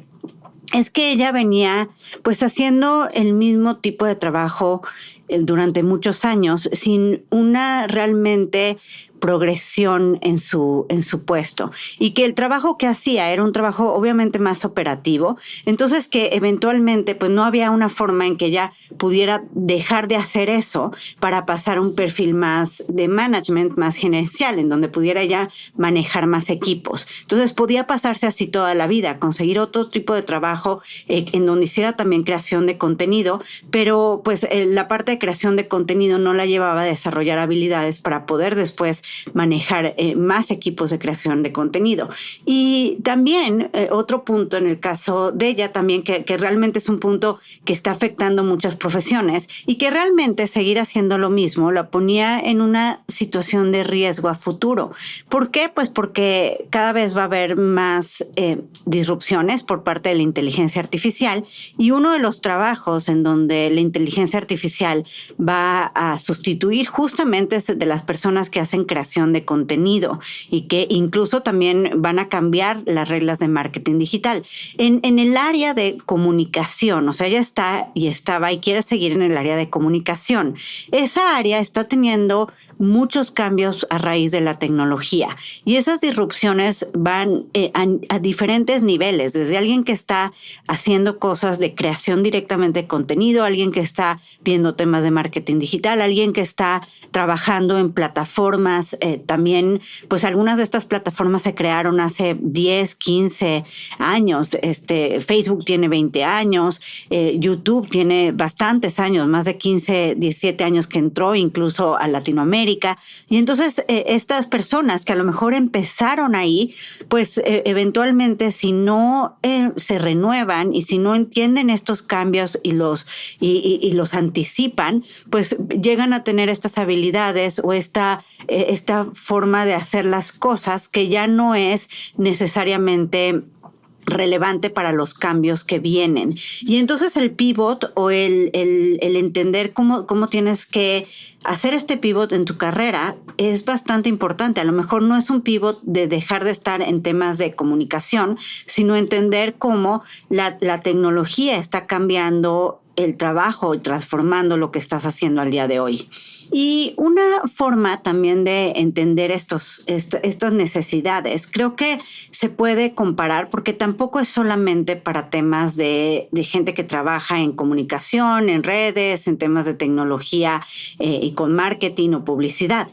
es que ella venía pues haciendo el mismo tipo de trabajo durante muchos años sin una realmente progresión en su puesto y que el trabajo que hacía era un trabajo obviamente más operativo, entonces que eventualmente pues no había una forma en que ella pudiera dejar de hacer eso para pasar a un perfil más de management, más gerencial, en donde pudiera ella manejar más equipos. Entonces podía pasarse así toda la vida, conseguir otro tipo de trabajo en donde hiciera también creación de contenido, pero pues la parte de creación de contenido no la llevaba a desarrollar habilidades para poder después manejar más equipos de creación de contenido. Y también otro punto en el caso de ella también que realmente es un punto que está afectando muchas profesiones y que realmente seguir haciendo lo mismo la ponía en una situación de riesgo a futuro. ¿Por qué? Pues porque cada vez va a haber más disrupciones por parte de la inteligencia artificial y uno de los trabajos en donde la inteligencia artificial va a sustituir justamente es de las personas que hacen creación de contenido y que incluso también van a cambiar las reglas de marketing digital. En el área de comunicación, o sea, ella está y estaba y quiere seguir en el área de comunicación. Esa área está teniendo muchos cambios a raíz de la tecnología y esas disrupciones van a diferentes niveles, desde alguien que está haciendo cosas de creación directamente de contenido, alguien que está viendo temas de marketing digital, alguien que está trabajando en plataformas, también pues algunas de estas plataformas se crearon hace 10, 15 años, Facebook tiene 20 años, YouTube tiene bastantes años, más de 15, 17 años que entró incluso a Latinoamérica. Y entonces estas personas que a lo mejor empezaron ahí, pues eventualmente si no se renuevan y si no entienden estos cambios y los anticipan, pues llegan a tener estas habilidades o esta forma de hacer las cosas que ya no es necesariamente relevante para los cambios que vienen. Y entonces el pivot o el entender cómo tienes que hacer este pivot en tu carrera es bastante importante. A lo mejor no es un pivot de dejar de estar en temas de comunicación, sino entender cómo la tecnología está cambiando el trabajo y transformando lo que estás haciendo al día de hoy. Y una forma también de entender estas necesidades, creo que se puede comparar porque tampoco es solamente para temas de gente que trabaja en comunicación, en redes, en temas de tecnología y con marketing o publicidad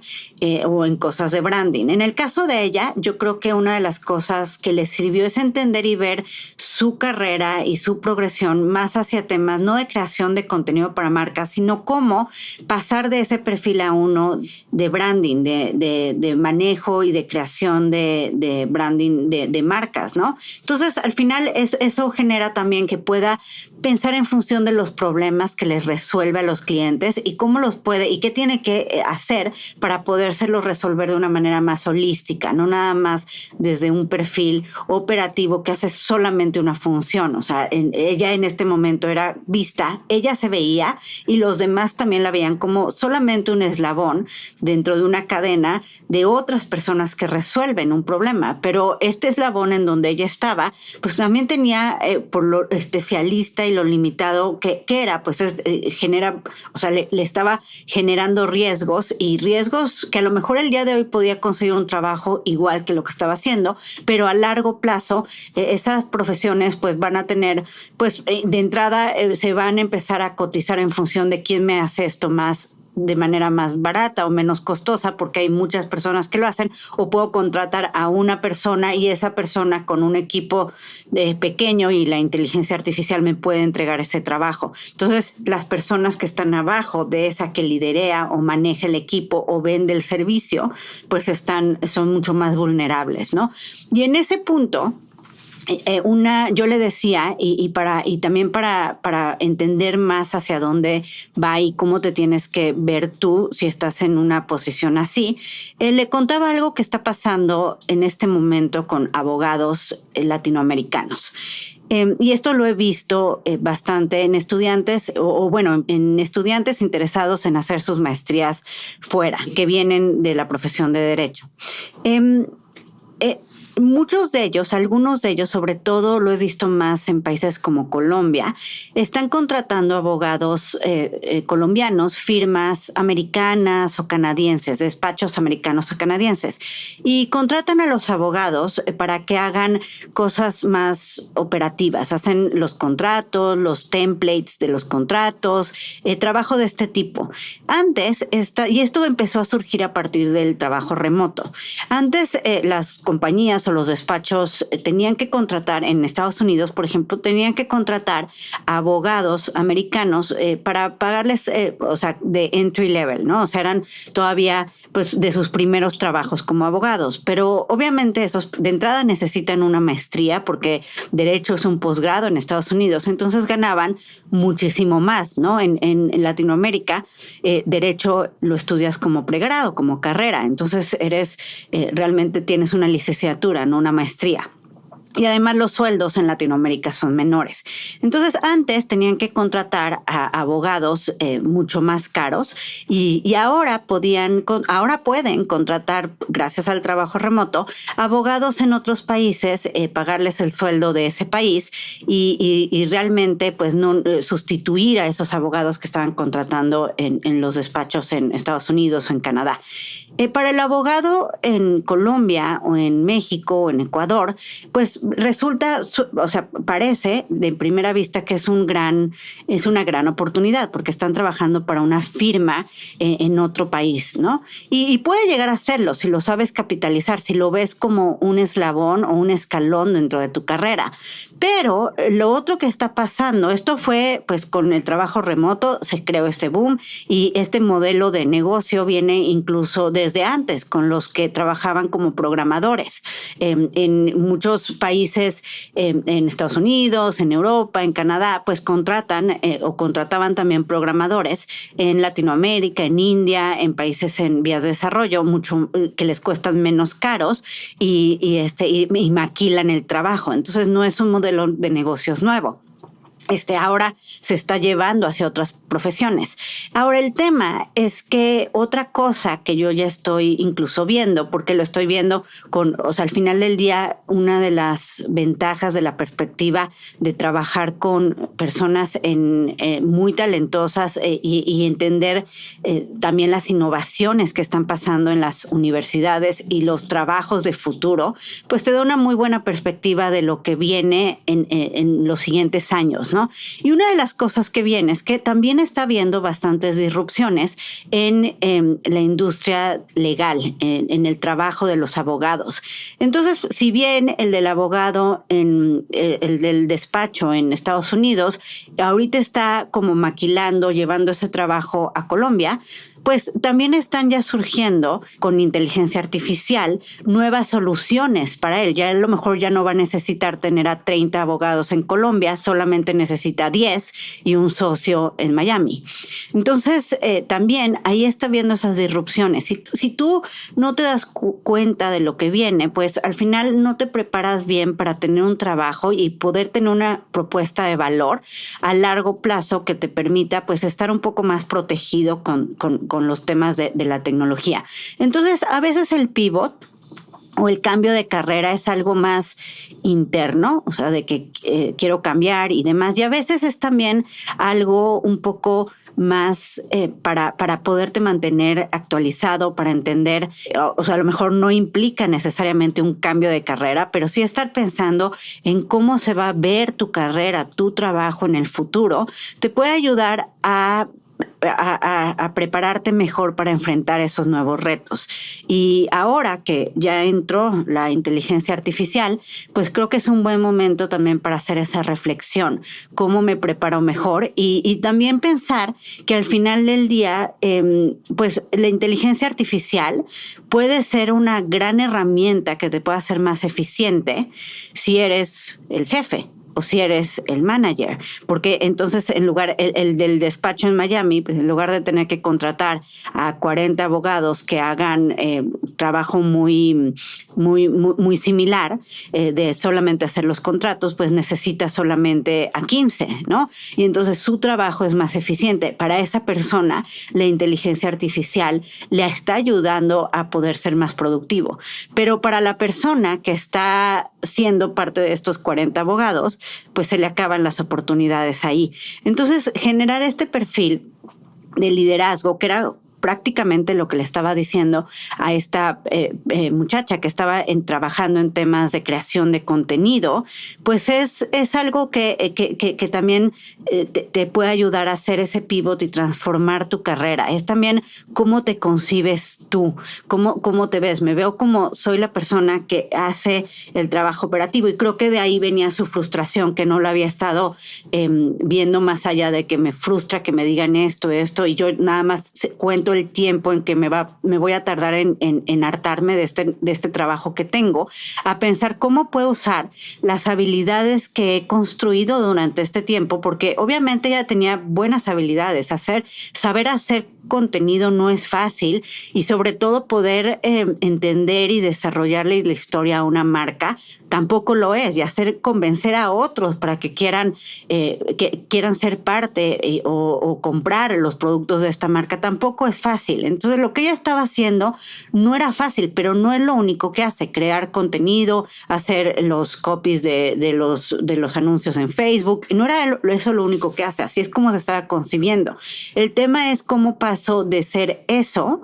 o en cosas de branding. En el caso de ella, yo creo que una de las cosas que le sirvió es entender y ver su carrera y su progresión más hacia temas no de creación de contenido para marcas, sino cómo pasar de ese perfil a uno de branding, de manejo y de creación de branding de marcas, ¿no? Entonces, al final, eso genera también que pueda pensar en función de los problemas que les resuelve a los clientes y cómo los puede y qué tiene que hacer para podérselos resolver de una manera más holística, no nada más desde un perfil operativo que hace solamente una función. O sea, ella en este momento era vista, ella se veía y los demás también la veían como solamente un eslabón dentro de una cadena de otras personas que resuelven un problema. Pero este eslabón en donde ella estaba, pues también tenía por lo especialista y lo limitado que era, pues genera, o sea, le estaba generando riesgos y riesgos que a lo mejor el día de hoy podía conseguir un trabajo igual que lo que estaba haciendo, pero a largo plazo esas profesiones pues van a tener, pues de entrada se van a empezar a cotizar en función de quién me hace esto más de manera más barata o menos costosa, porque hay muchas personas que lo hacen, o puedo contratar a una persona y esa persona con un equipo pequeño y la inteligencia artificial me puede entregar ese trabajo. Entonces, las personas que están abajo de esa que liderea o maneja el equipo o vende el servicio, pues son mucho más vulnerables, ¿no? Y en ese punto, yo le decía, y también para entender más hacia dónde va y cómo te tienes que ver tú si estás en una posición así, le contaba algo que está pasando en este momento con abogados latinoamericanos. Y esto lo he visto bastante en estudiantes, en estudiantes interesados en hacer sus maestrías fuera, que vienen de la profesión de derecho. Muchos de ellos, algunos de ellos, sobre todo lo he visto más en países como Colombia, están contratando abogados colombianos, firmas americanas o canadienses, despachos americanos o canadienses, y contratan a los abogados para que hagan cosas más operativas, hacen los contratos, los templates de los contratos, trabajo de este tipo. Antes, y esto empezó a surgir a partir del trabajo remoto. Antes las compañías o los despachos tenían que contratar en Estados Unidos, por ejemplo, tenían que contratar abogados americanos para pagarles, de entry level, ¿no? O sea, eran todavía pues, de sus primeros trabajos como abogados. Pero obviamente esos de entrada necesitan una maestría porque Derecho es un posgrado en Estados Unidos. Entonces ganaban muchísimo más, ¿no? En Latinoamérica, Derecho lo estudias como pregrado, como carrera. Entonces realmente tienes una licenciatura, no una maestría. Y además los sueldos en Latinoamérica son menores. Entonces antes tenían que contratar a abogados mucho más caros y ahora pueden contratar, gracias al trabajo remoto, abogados en otros países, pagarles el sueldo de ese país y realmente pues no sustituir a esos abogados que estaban contratando en los despachos en Estados Unidos o en Canadá. Para el abogado en Colombia o en México o en Ecuador, pues resulta, parece de primera vista que es una gran oportunidad porque están trabajando para una firma en otro país, ¿no? Y puede llegar a serlo si lo sabes capitalizar, si lo ves como un eslabón o un escalón dentro de tu carrera. Pero lo otro que está pasando, esto fue pues con el trabajo remoto, se creó este boom y este modelo de negocio viene incluso desde antes con los que trabajaban como programadores. En muchos países, en Estados Unidos, en Europa, en Canadá, pues contrataban también programadores en Latinoamérica, en India, en países en vías de desarrollo, mucho que les cuestan menos caros y maquilan el trabajo. Entonces no es un modelo de negocios nuevo. Ahora se está llevando hacia otras profesiones. Ahora el tema es que otra cosa que yo ya estoy incluso viendo, porque lo estoy viendo al final del día, una de las ventajas de la perspectiva de trabajar con personas muy talentosas y entender también las innovaciones que están pasando en las universidades y los trabajos de futuro, pues te da una muy buena perspectiva de lo que viene en los siguientes años, ¿no? Y una de las cosas que viene es que también está habiendo bastantes disrupciones en la industria legal, en el trabajo de los abogados. Entonces, si bien el del abogado, el del despacho en Estados Unidos, ahorita está como maquilando, llevando ese trabajo a Colombia, pues también están ya surgiendo con inteligencia artificial nuevas soluciones para él. Ya a lo mejor ya no va a necesitar tener a 30 abogados en Colombia, solamente necesita 10 y un socio en Miami. Entonces, también ahí está viendo esas disrupciones. Si tú no te das cuenta de lo que viene, pues al final no te preparas bien para tener un trabajo y poder tener una propuesta de valor a largo plazo que te permita pues estar un poco más protegido con los temas de la tecnología. Entonces, a veces el pivot o el cambio de carrera es algo más interno, o sea, de que quiero cambiar y demás. Y a veces es también algo un poco más para poderte mantener actualizado, para entender, o sea, a lo mejor no implica necesariamente un cambio de carrera, pero sí estar pensando en cómo se va a ver tu carrera, tu trabajo en el futuro, te puede ayudar a prepararte mejor para enfrentar esos nuevos retos. Y ahora que ya entró la inteligencia artificial, pues creo que es un buen momento también para hacer esa reflexión, cómo me preparo mejor y también pensar que al final del día, pues la inteligencia artificial puede ser una gran herramienta que te pueda hacer más eficiente si eres el jefe o si eres el manager, porque entonces en lugar el del despacho en Miami, pues en lugar de tener que contratar a 40 abogados que hagan trabajo muy similar, de solamente hacer los contratos, pues necesita solamente a 15, ¿no? Y entonces su trabajo es más eficiente. Para esa persona, la inteligencia artificial le está ayudando a poder ser más productivo. Pero para la persona que está siendo parte de estos 40 abogados, pues se le acaban las oportunidades ahí. Entonces, generar este perfil de liderazgo, que era prácticamente lo que le estaba diciendo a esta muchacha que estaba trabajando en temas de creación de contenido, pues es algo que también te puede ayudar a hacer ese pivot y transformar tu carrera. Es también cómo te concibes tú, cómo te ves. Me veo como soy la persona que hace el trabajo operativo y creo que de ahí venía su frustración, que no lo había estado viendo más allá de que me frustra que me digan esto y yo nada más cuento tanto el tiempo en que me voy a tardar en hartarme de este trabajo que tengo, a pensar cómo puedo usar las habilidades que he construido durante este tiempo, porque obviamente ya tenía buenas habilidades. Saber hacer contenido no es fácil, y sobre todo poder entender y desarrollarle la historia a una marca tampoco lo es, y convencer a otros para que quieran ser parte o comprar los productos de esta marca tampoco es fácil. Entonces lo que ella estaba haciendo no era fácil, pero no es lo único que hace: crear contenido, hacer los copies de los anuncios en Facebook. No era eso lo único que hace, así es como se estaba concibiendo. El tema es cómo pasó de ser eso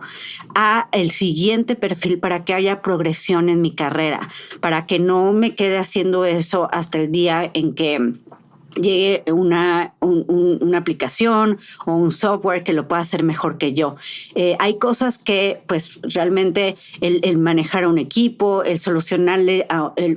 a el siguiente perfil para que haya progresión en mi carrera, para que no me quede haciendo eso hasta el día en que llegue una aplicación o un software que lo pueda hacer mejor que yo. Hay cosas que pues realmente el manejar a un equipo, el solucionarle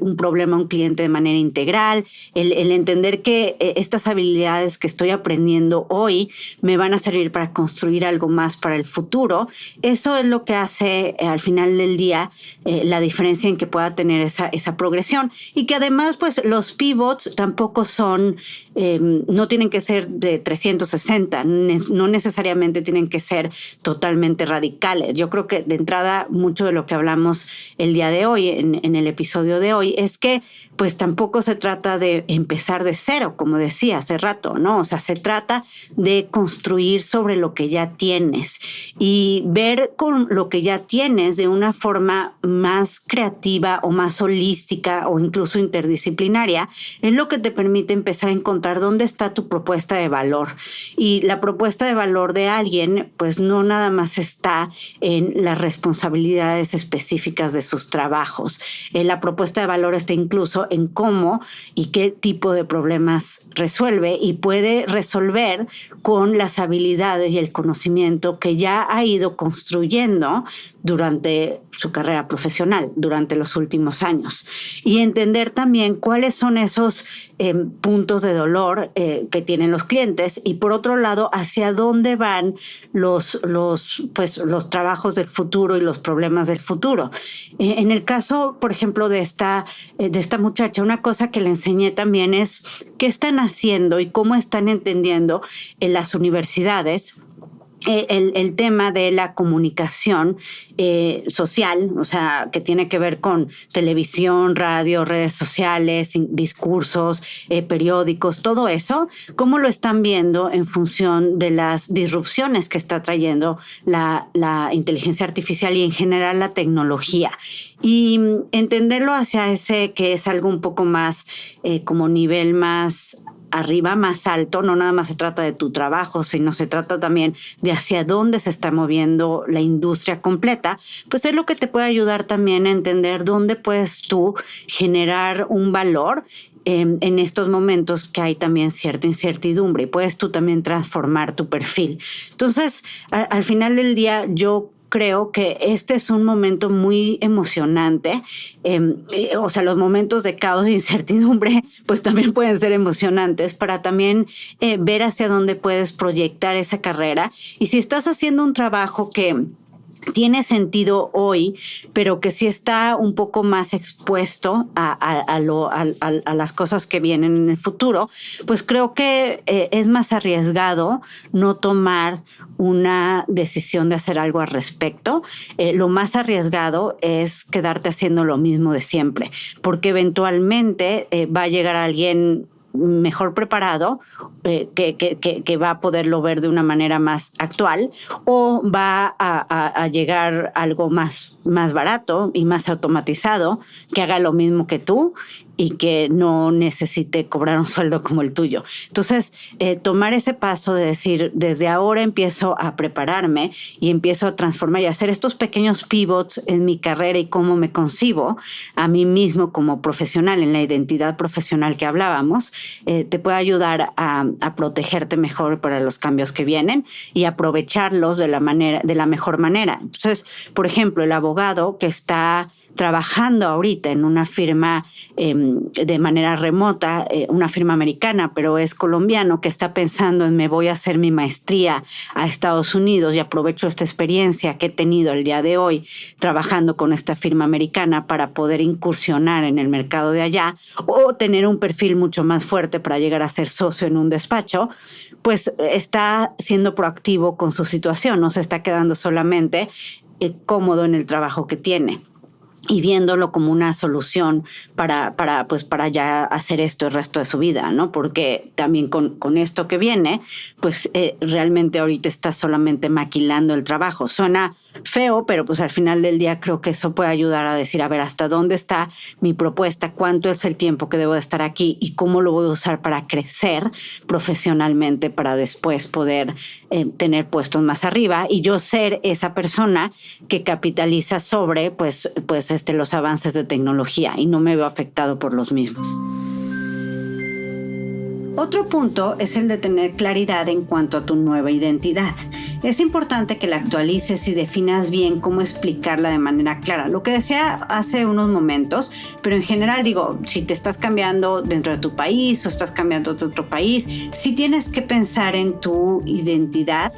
un problema a un cliente de manera integral, el entender que estas habilidades que estoy aprendiendo hoy me van a servir para construir algo más para el futuro. Eso es lo que hace al final del día la diferencia en que pueda tener esa progresión, y que además pues los pivots tampoco son no tienen que ser de 360, no necesariamente tienen que ser totalmente radicales. Yo creo que de entrada mucho de lo que hablamos el día de hoy, en el episodio de hoy, es que pues tampoco se trata de empezar de cero, como decía hace rato, ¿no? O sea, se trata de construir sobre lo que ya tienes y ver con lo que ya tienes de una forma más creativa o más holística o incluso interdisciplinaria. Es lo que te permite empezar a encontrar dónde está tu propuesta de valor. Y la propuesta de valor de alguien, pues no nada más está en las responsabilidades específicas de sus trabajos. La propuesta de valor está incluso en cómo y qué tipo de problemas resuelve, y puede resolver con las habilidades y el conocimiento que ya ha ido construyendo durante su carrera profesional, durante los últimos años. Y entender también cuáles son esos puntos de dolor que tienen los clientes, y por otro lado, hacia dónde van los trabajos del futuro y los problemas del futuro. En el caso, por ejemplo, de esta muchacha, una cosa que le enseñé también es qué están haciendo y cómo están entendiendo en las universidades el tema de la comunicación social, o sea, que tiene que ver con televisión, radio, redes sociales, discursos, periódicos, todo eso, cómo lo están viendo en función de las disrupciones que está trayendo la inteligencia artificial y en general la tecnología. Y entenderlo hacia ese que es algo un poco más como nivel más arriba, más alto. No nada más se trata de tu trabajo, sino se trata también de hacia dónde se está moviendo la industria completa, pues es lo que te puede ayudar también a entender dónde puedes tú generar un valor en estos momentos que hay también cierta incertidumbre, y puedes tú también transformar tu perfil. Entonces, al final del día, yo creo que este es un momento muy emocionante. O sea, los momentos de caos e incertidumbre pues también pueden ser emocionantes para también ver hacia dónde puedes proyectar esa carrera. Y si estás haciendo un trabajo que tiene sentido hoy, pero que sí está un poco más expuesto a las cosas que vienen en el futuro, pues creo que es más arriesgado no tomar una decisión de hacer algo al respecto. Lo más arriesgado es quedarte haciendo lo mismo de siempre, porque eventualmente va a llegar alguien mejor preparado, que va a poderlo ver de una manera más actual, o va a llegar algo más barato y más automatizado, que haga lo mismo que tú y que no necesite cobrar un sueldo como el tuyo. Entonces, tomar ese paso de decir, desde ahora empiezo a prepararme y empiezo a transformar y hacer estos pequeños pivots en mi carrera y cómo me concibo a mí mismo como profesional, en la identidad profesional que hablábamos, te puede ayudar a protegerte mejor para los cambios que vienen y aprovecharlos de la mejor manera. Entonces, por ejemplo, el abogado que está trabajando ahorita en una firma de manera remota, una firma americana, pero es colombiano, que está pensando en me voy a hacer mi maestría a Estados Unidos y aprovecho esta experiencia que he tenido el día de hoy trabajando con esta firma americana para poder incursionar en el mercado de allá o tener un perfil mucho más fuerte para llegar a ser socio en un despacho, pues está siendo proactivo con su situación, no se está quedando solamente cómodo en el trabajo que tiene y viéndolo como una solución para ya hacer esto el resto de su vida, ¿no? Porque también con esto que viene, pues realmente ahorita está solamente maquilando el trabajo. Suena feo, pero pues al final del día creo que eso puede ayudar a decir, a ver, ¿hasta dónde está mi propuesta? ¿Cuánto es el tiempo que debo de estar aquí? ¿Y cómo lo voy a usar para crecer profesionalmente para después poder tener puestos más arriba y yo ser esa persona que capitaliza sobre, pues los avances de tecnología y no me veo afectado por los mismos. Otro punto es el de tener claridad en cuanto a tu nueva identidad. Es importante que la actualices y definas bien cómo explicarla de manera clara. Lo que decía hace unos momentos, pero en general digo, si te estás cambiando dentro de tu país o estás cambiando de otro país, sí tienes que pensar en tu identidad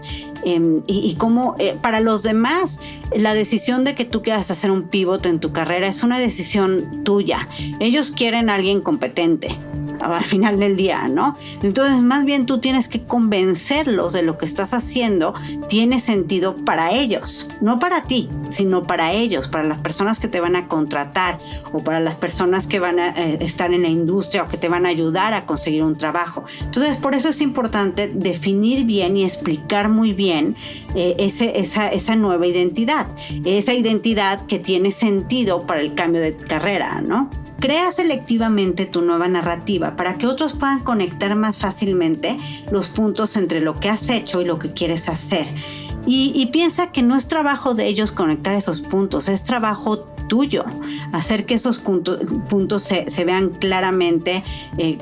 y cómo para los demás la decisión de que tú quieras hacer un pivot en tu carrera es una decisión tuya. Ellos quieren a alguien competente al final del día, ¿no? Entonces, más bien tú tienes que convencerlos de lo que estás haciendo tiene sentido para ellos, no para ti, sino para ellos, para las personas que te van a contratar o para las personas que van a estar en la industria o que te van a ayudar a conseguir un trabajo. Entonces, por eso es importante definir bien y explicar muy bien esa nueva identidad, esa identidad que tiene sentido para el cambio de carrera, ¿no? Crea selectivamente tu nueva narrativa para que otros puedan conectar más fácilmente los puntos entre lo que has hecho y lo que quieres hacer. Y piensa que no es trabajo de ellos conectar esos puntos, es trabajo tuyo, hacer que esos puntos se vean claramente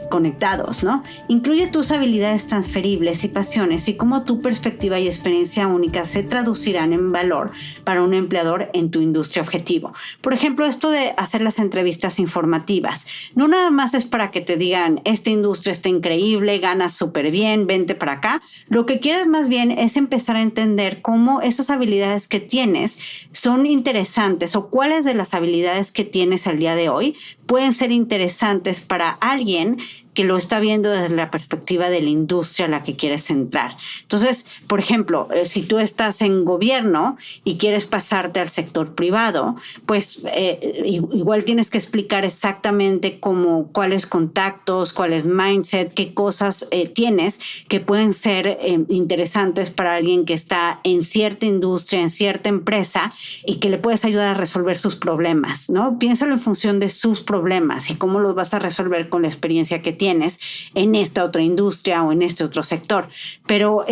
conectados, ¿no? Incluye tus habilidades transferibles y pasiones y cómo tu perspectiva y experiencia única se traducirán en valor para un empleador en tu industria objetivo. Por ejemplo, esto de hacer las entrevistas informativas, no nada más es para que te digan, esta industria está increíble, ganas súper bien, vente para acá. Lo que quieres más bien es empezar a entender cómo esas habilidades que tienes son interesantes o cuáles de las habilidades que tienes al día de hoy pueden ser interesantes para alguien que lo está viendo desde la perspectiva de la industria a la que quieres entrar. Entonces, por ejemplo, si tú estás en gobierno y quieres pasarte al sector privado, pues igual tienes que explicar exactamente cuáles contactos, cuáles mindset, qué cosas tienes que pueden ser interesantes para alguien que está en cierta industria, en cierta empresa y que le puedes ayudar a resolver sus problemas, ¿no? Piénsalo en función de sus problemas y cómo los vas a resolver con la experiencia que tienes en esta otra industria o en este otro sector. Pero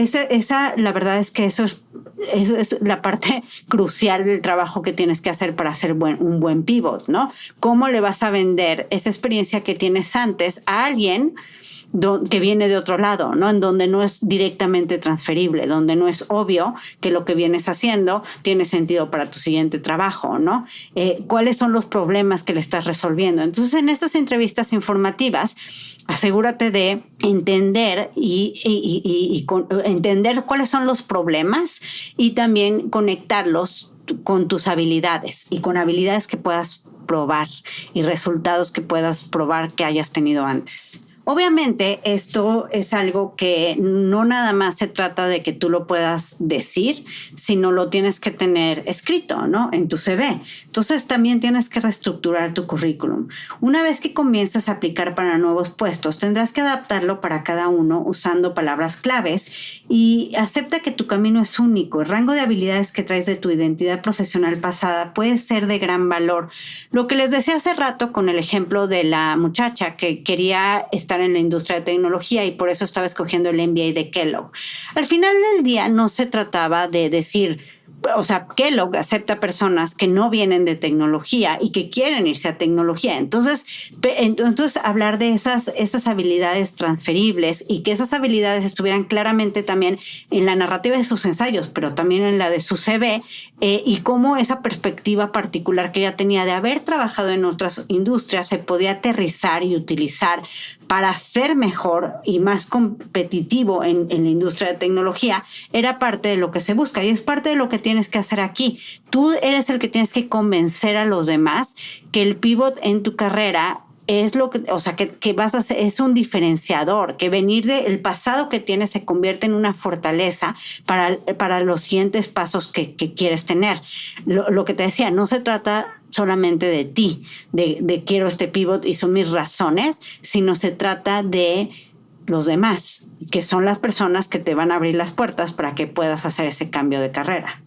la verdad es que eso es la parte crucial del trabajo que tienes que hacer para hacer un buen pivot, ¿no? ¿Cómo le vas a vender esa experiencia que tienes antes a alguien que viene de otro lado, ¿no? En donde no es directamente transferible, donde no es obvio que lo que vienes haciendo tiene sentido para tu siguiente trabajo, ¿no? ¿Cuáles son los problemas que le estás resolviendo? Entonces, en estas entrevistas informativas, asegúrate de entender entender cuáles son los problemas y también conectarlos con tus habilidades y con habilidades que puedas probar y resultados que puedas probar que hayas tenido antes. Obviamente esto es algo que no nada más se trata de que tú lo puedas decir, sino lo tienes que tener escrito, ¿no? En tu CV. Entonces también tienes que reestructurar tu currículum. Una vez que comiences a aplicar para nuevos puestos, tendrás que adaptarlo para cada uno usando palabras claves y acepta que tu camino es único. El rango de habilidades que traes de tu identidad profesional pasada puede ser de gran valor. Lo que les decía hace rato con el ejemplo de la muchacha que quería estar en la industria de tecnología y por eso estaba escogiendo el MBA de Kellogg. Al final del día no se trataba de decir o sea, Kellogg acepta personas que no vienen de tecnología y que quieren irse a tecnología. Entonces hablar de esas habilidades transferibles y que esas habilidades estuvieran claramente también en la narrativa de sus ensayos, pero también en la de su CV, y cómo esa perspectiva particular que ella tenía de haber trabajado en otras industrias se podía aterrizar y utilizar para ser mejor y más competitivo en la industria de tecnología, era parte de lo que se busca y es parte de lo que tienes que hacer aquí. Tú eres el que tienes que convencer a los demás que el pivot en tu carrera es lo que, o sea, que vas a hacer, es un diferenciador, que venir del pasado que tienes se convierte en una fortaleza para los siguientes pasos que quieres tener. Lo que te decía, no se trata solamente de ti, de quiero este pivot y son mis razones, sino se trata de los demás, que son las personas que te van a abrir las puertas para que puedas hacer ese cambio de carrera.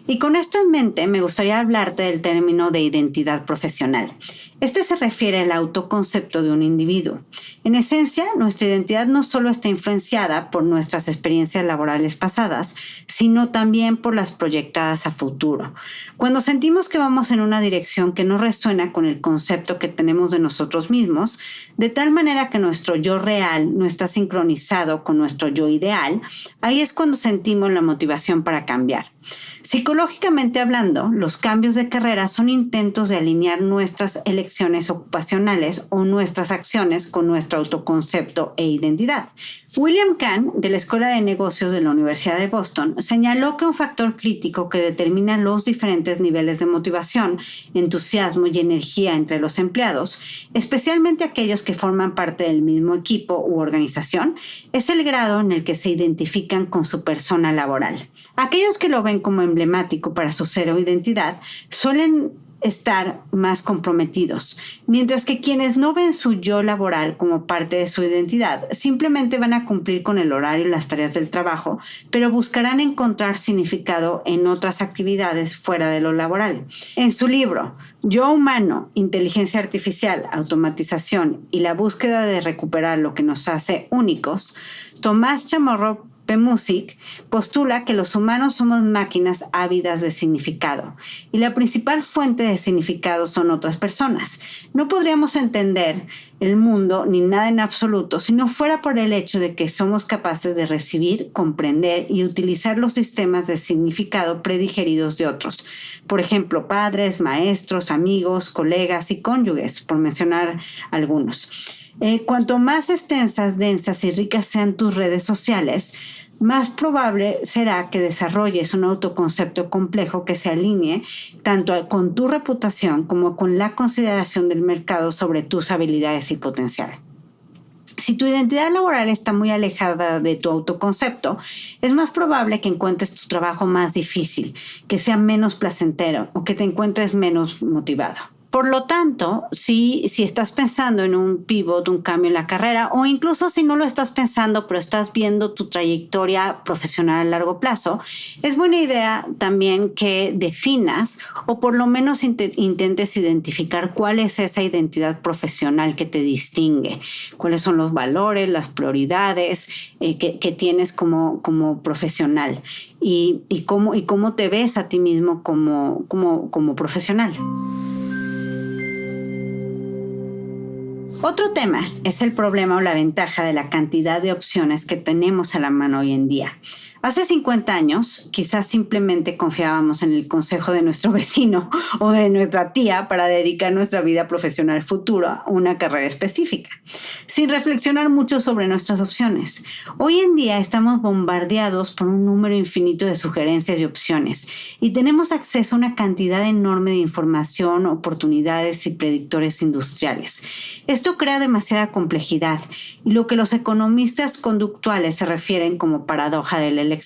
Y con esto en mente, me gustaría hablarte del término de identidad profesional. Este se refiere al autoconcepto de un individuo. En esencia, nuestra identidad no solo está influenciada por nuestras experiencias laborales pasadas, sino también por las proyectadas a futuro. Cuando sentimos que vamos en una dirección que no resuena con el concepto que tenemos de nosotros mismos, de tal manera que nuestro yo real no está sincronizado con nuestro yo ideal, ahí es cuando sentimos la motivación para cambiar. Psicológicamente hablando, los cambios de carrera son intentos de alinear nuestras elecciones ocupacionales o nuestras acciones con nuestro autoconcepto e identidad. William Kahn, de la Escuela de Negocios de la Universidad de Boston, señaló que un factor crítico que determina los diferentes niveles de motivación, entusiasmo y energía entre los empleados, especialmente aquellos que forman parte del mismo equipo u organización, es el grado en el que se identifican con su persona laboral. Aquellos que lo ven como emblemático para su ser o identidad suelen estar más comprometidos, mientras que quienes no ven su yo laboral como parte de su identidad simplemente van a cumplir con el horario y las tareas del trabajo, pero buscarán encontrar significado en otras actividades fuera de lo laboral. En su libro Yo humano, inteligencia artificial, automatización y la búsqueda de recuperar lo que nos hace únicos, Tomás Chamorro Pemusic postula que los humanos somos máquinas ávidas de significado y la principal fuente de significado son otras personas. No podríamos entender el mundo ni nada en absoluto si no fuera por el hecho de que somos capaces de recibir, comprender y utilizar los sistemas de significado predigeridos de otros. Por ejemplo, padres, maestros, amigos, colegas y cónyuges, por mencionar algunos. Cuanto más extensas, densas y ricas sean tus redes sociales, más probable será que desarrolles un autoconcepto complejo que se alinee tanto con tu reputación como con la consideración del mercado sobre tus habilidades y potencial. Si tu identidad laboral está muy alejada de tu autoconcepto, es más probable que encuentres tu trabajo más difícil, que sea menos placentero o que te encuentres menos motivado. Por lo tanto, si estás pensando en un pivot, un cambio en la carrera, o incluso si no lo estás pensando, pero estás viendo tu trayectoria profesional a largo plazo, es buena idea también que definas o por lo menos intentes identificar cuál es esa identidad profesional que te distingue, cuáles son los valores, las prioridades que tienes como profesional y cómo te ves a ti mismo como profesional. Otro tema es el problema o la ventaja de la cantidad de opciones que tenemos a la mano hoy en día. Hace 50 años, quizás simplemente confiábamos en el consejo de nuestro vecino o de nuestra tía para dedicar nuestra vida profesional futura a una carrera específica, sin reflexionar mucho sobre nuestras opciones. Hoy en día estamos bombardeados por un número infinito de sugerencias y opciones y tenemos acceso a una cantidad enorme de información, oportunidades y predictores industriales. Esto crea demasiada complejidad y lo que los economistas conductuales se refieren como paradoja de la elección.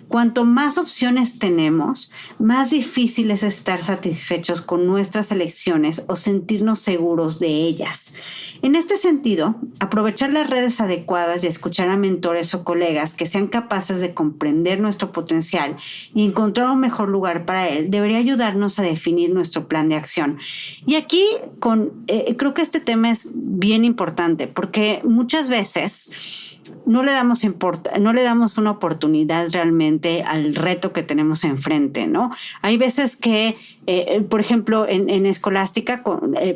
Cuanto más opciones tenemos, más difícil es estar satisfechos con nuestras elecciones o sentirnos seguros de ellas. En este sentido, aprovechar las redes adecuadas y escuchar a mentores o colegas que sean capaces de comprender nuestro potencial y encontrar un mejor lugar para él debería ayudarnos a definir nuestro plan de acción. Y aquí creo que este tema es bien importante porque muchas veces no le damos una oportunidad realmente al reto que tenemos enfrente, ¿no? Hay veces que, por ejemplo, en Escolástica,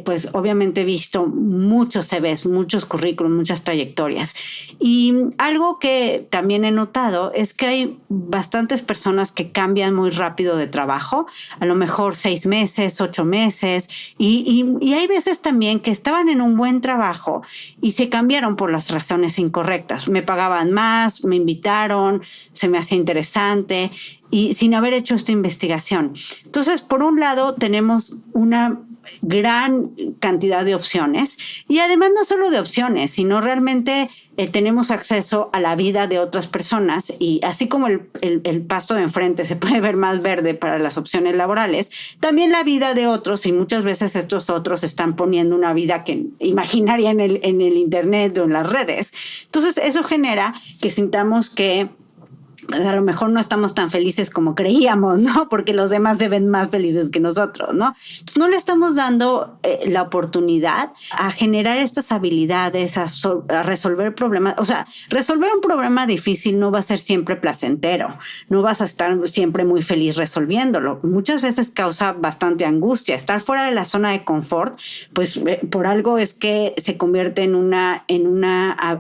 pues obviamente he visto muchos CVs, muchos currículums, muchas trayectorias. Y algo que también he notado es que hay bastantes personas que cambian muy rápido de trabajo, a lo mejor 6 meses, 8 meses, y hay veces también que estaban en un buen trabajo y se cambiaron por las razones incorrectas. Me pagaban más, me invitaron, se me hacía interesante y sin haber hecho esta investigación. Entonces, por un lado, tenemos una gran cantidad de opciones y además no solo de opciones, sino realmente tenemos acceso a la vida de otras personas y así como el pasto de enfrente se puede ver más verde para las opciones laborales, también la vida de otros, y muchas veces estos otros están poniendo una vida que imaginaria en el internet o en las redes. Entonces eso genera que sintamos que pues a lo mejor no estamos tan felices como creíamos, ¿no? Porque los demás se ven más felices que nosotros, ¿no? Entonces no le estamos dando la oportunidad a generar estas habilidades, a resolver problemas. O sea, resolver un problema difícil no va a ser siempre placentero. No vas a estar siempre muy feliz resolviéndolo. Muchas veces causa bastante angustia. Estar fuera de la zona de confort, pues por algo es que se convierte en una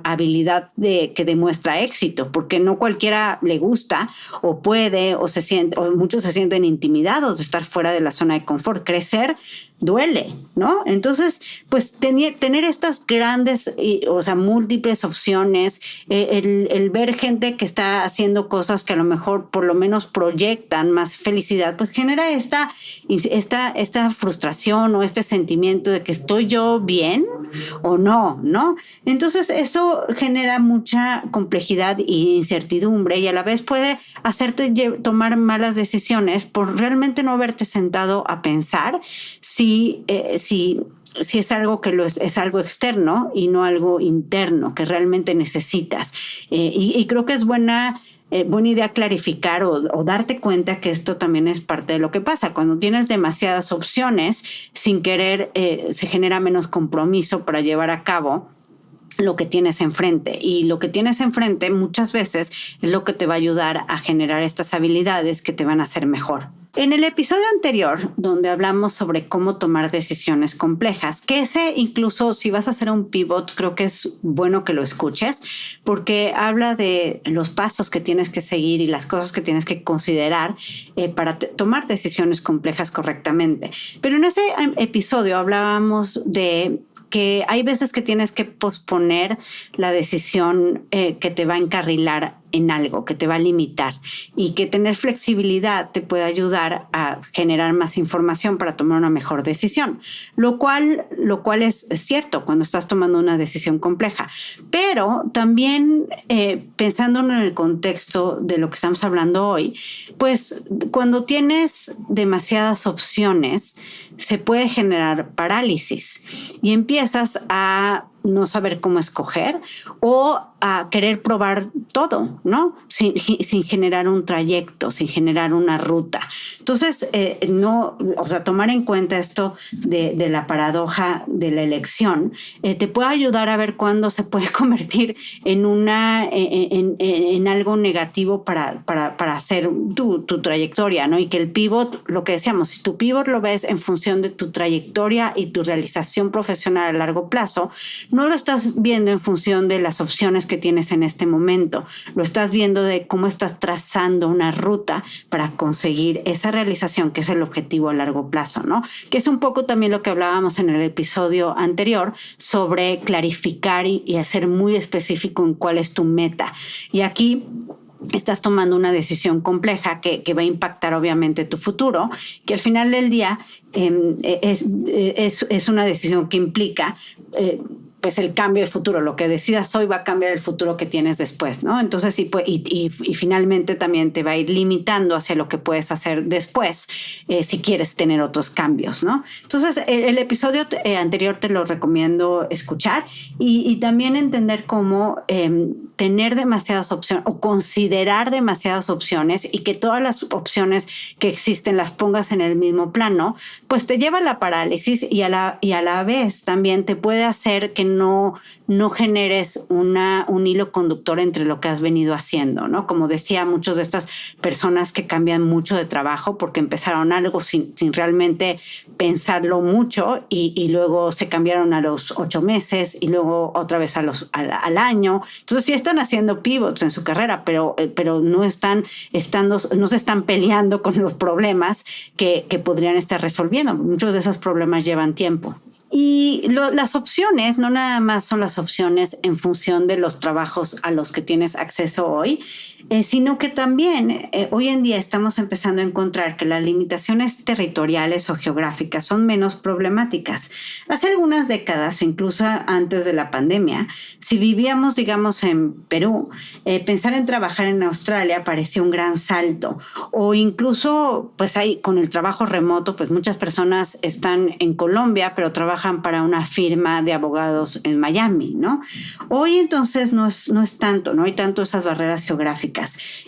habilidad que demuestra éxito, porque no cualquiera le gusta o puede o muchos se sienten intimidados de estar fuera de la zona de confort. Crecer duele, ¿no? Entonces, pues tener estas grandes, o sea, múltiples opciones, el ver gente que está haciendo cosas que a lo mejor por lo menos proyectan más felicidad, pues genera esta frustración o este sentimiento de que estoy yo bien o no, ¿no? Entonces eso genera mucha complejidad e incertidumbre y a la vez puede hacerte tomar malas decisiones por realmente no haberte sentado a pensar si es algo que es algo externo y no algo interno que realmente necesitas. Y creo que es buena idea clarificar o darte cuenta que esto también es parte de lo que pasa. Cuando tienes demasiadas opciones, sin querer se genera menos compromiso para llevar a cabo lo que tienes enfrente. Y lo que tienes enfrente muchas veces es lo que te va a ayudar a generar estas habilidades que te van a hacer mejor. En el episodio anterior, donde hablamos sobre cómo tomar decisiones complejas, que ese incluso si vas a hacer un pivot, creo que es bueno que lo escuches, porque habla de los pasos que tienes que seguir y las cosas que tienes que considerar para tomar decisiones complejas correctamente. Pero en ese episodio hablábamos de que hay veces que tienes que posponer la decisión que te va a encarrilar en algo, que te va a limitar, y que tener flexibilidad te puede ayudar a generar más información para tomar una mejor decisión, lo cual es cierto cuando estás tomando una decisión compleja. Pero también pensando en el contexto de lo que estamos hablando hoy, pues cuando tienes demasiadas opciones se puede generar parálisis y empiezas a no saber cómo escoger o a querer probar todo, ¿no? Sin generar un trayecto, sin generar una ruta. Entonces, tomar en cuenta esto de la paradoja de la elección te puede ayudar a ver cuándo se puede convertir en algo negativo para hacer tu trayectoria, ¿no? Y que el pivot, lo que decíamos, si tu pivot lo ves en función de tu trayectoria y tu realización profesional a largo plazo, no lo estás viendo en función de las opciones que tienes en este momento, lo estás viendo de cómo estás trazando una ruta para conseguir esa realización que es el objetivo a largo plazo, ¿no? Que es un poco también lo que hablábamos en el episodio anterior sobre clarificar y hacer muy específico en cuál es tu meta. Y aquí estás tomando una decisión compleja que va a impactar obviamente tu futuro, que al final del día es una decisión que implica pues el cambio del futuro. Lo que decidas hoy va a cambiar el futuro que tienes después, ¿no? Entonces, y finalmente también te va a ir limitando hacia lo que puedes hacer después si quieres tener otros cambios, ¿no? Entonces, el episodio anterior te lo recomiendo escuchar y también entender cómo tener demasiadas opciones o considerar demasiadas opciones y que todas las opciones que existen las pongas en el mismo plano, pues te lleva a la parálisis y a la vez también te puede hacer que no generes un hilo conductor entre lo que has venido haciendo, ¿no? Como decía, muchas de estas personas que cambian mucho de trabajo porque empezaron algo sin realmente pensarlo mucho y luego se cambiaron a los 8 meses y luego otra vez al año. Entonces sí están haciendo pivots en su carrera, pero no se están peleando con los problemas que podrían estar resolviendo. Muchos de esos problemas llevan tiempo. Y las opciones no nada más son las opciones en función de los trabajos a los que tienes acceso hoy, sino que también hoy en día estamos empezando a encontrar que las limitaciones territoriales o geográficas son menos problemáticas. Hace algunas décadas, incluso antes de la pandemia, si vivíamos, digamos, en Perú, pensar en trabajar en Australia parecía un gran salto. O incluso, pues ahí con el trabajo remoto, pues muchas personas están en Colombia, pero trabajan para una firma de abogados en Miami, ¿no? Hoy entonces no es tanto, no hay tanto esas barreras geográficas.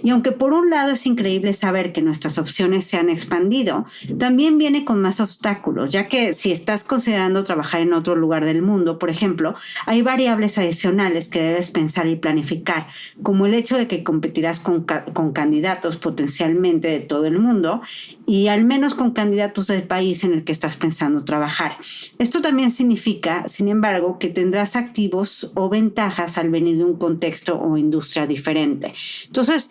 Y aunque por un lado es increíble saber que nuestras opciones se han expandido, también viene con más obstáculos, ya que si estás considerando trabajar en otro lugar del mundo, por ejemplo, hay variables adicionales que debes pensar y planificar, como el hecho de que competirás con candidatos potencialmente de todo el mundo y al menos con candidatos del país en el que estás pensando trabajar. Esto también significa, sin embargo, que tendrás activos o ventajas al venir de un contexto o industria diferente. Entonces,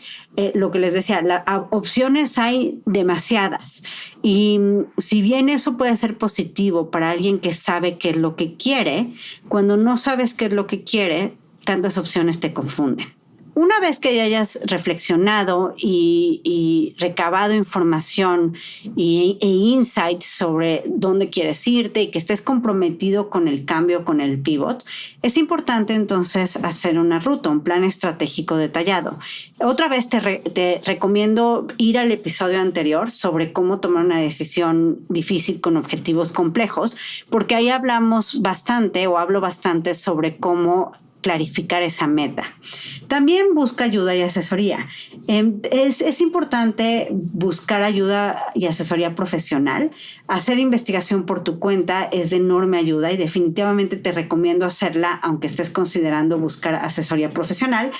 lo que les decía, opciones hay demasiadas. Y si bien eso puede ser positivo para alguien que sabe qué es lo que quiere, cuando no sabes qué es lo que quiere, tantas opciones te confunden. Una vez que ya hayas reflexionado y recabado información e insights sobre dónde quieres irte y que estés comprometido con el cambio, con el pivot, es importante entonces hacer una ruta, un plan estratégico detallado. Otra vez te recomiendo ir al episodio anterior sobre cómo tomar una decisión difícil con objetivos complejos, porque ahí hablo bastante sobre cómo clarificar esa meta. También busca ayuda y asesoría. Es importante buscar ayuda y asesoría profesional. Hacer investigación por tu cuenta es de enorme ayuda y definitivamente te recomiendo hacerla aunque estés considerando buscar asesoría profesional,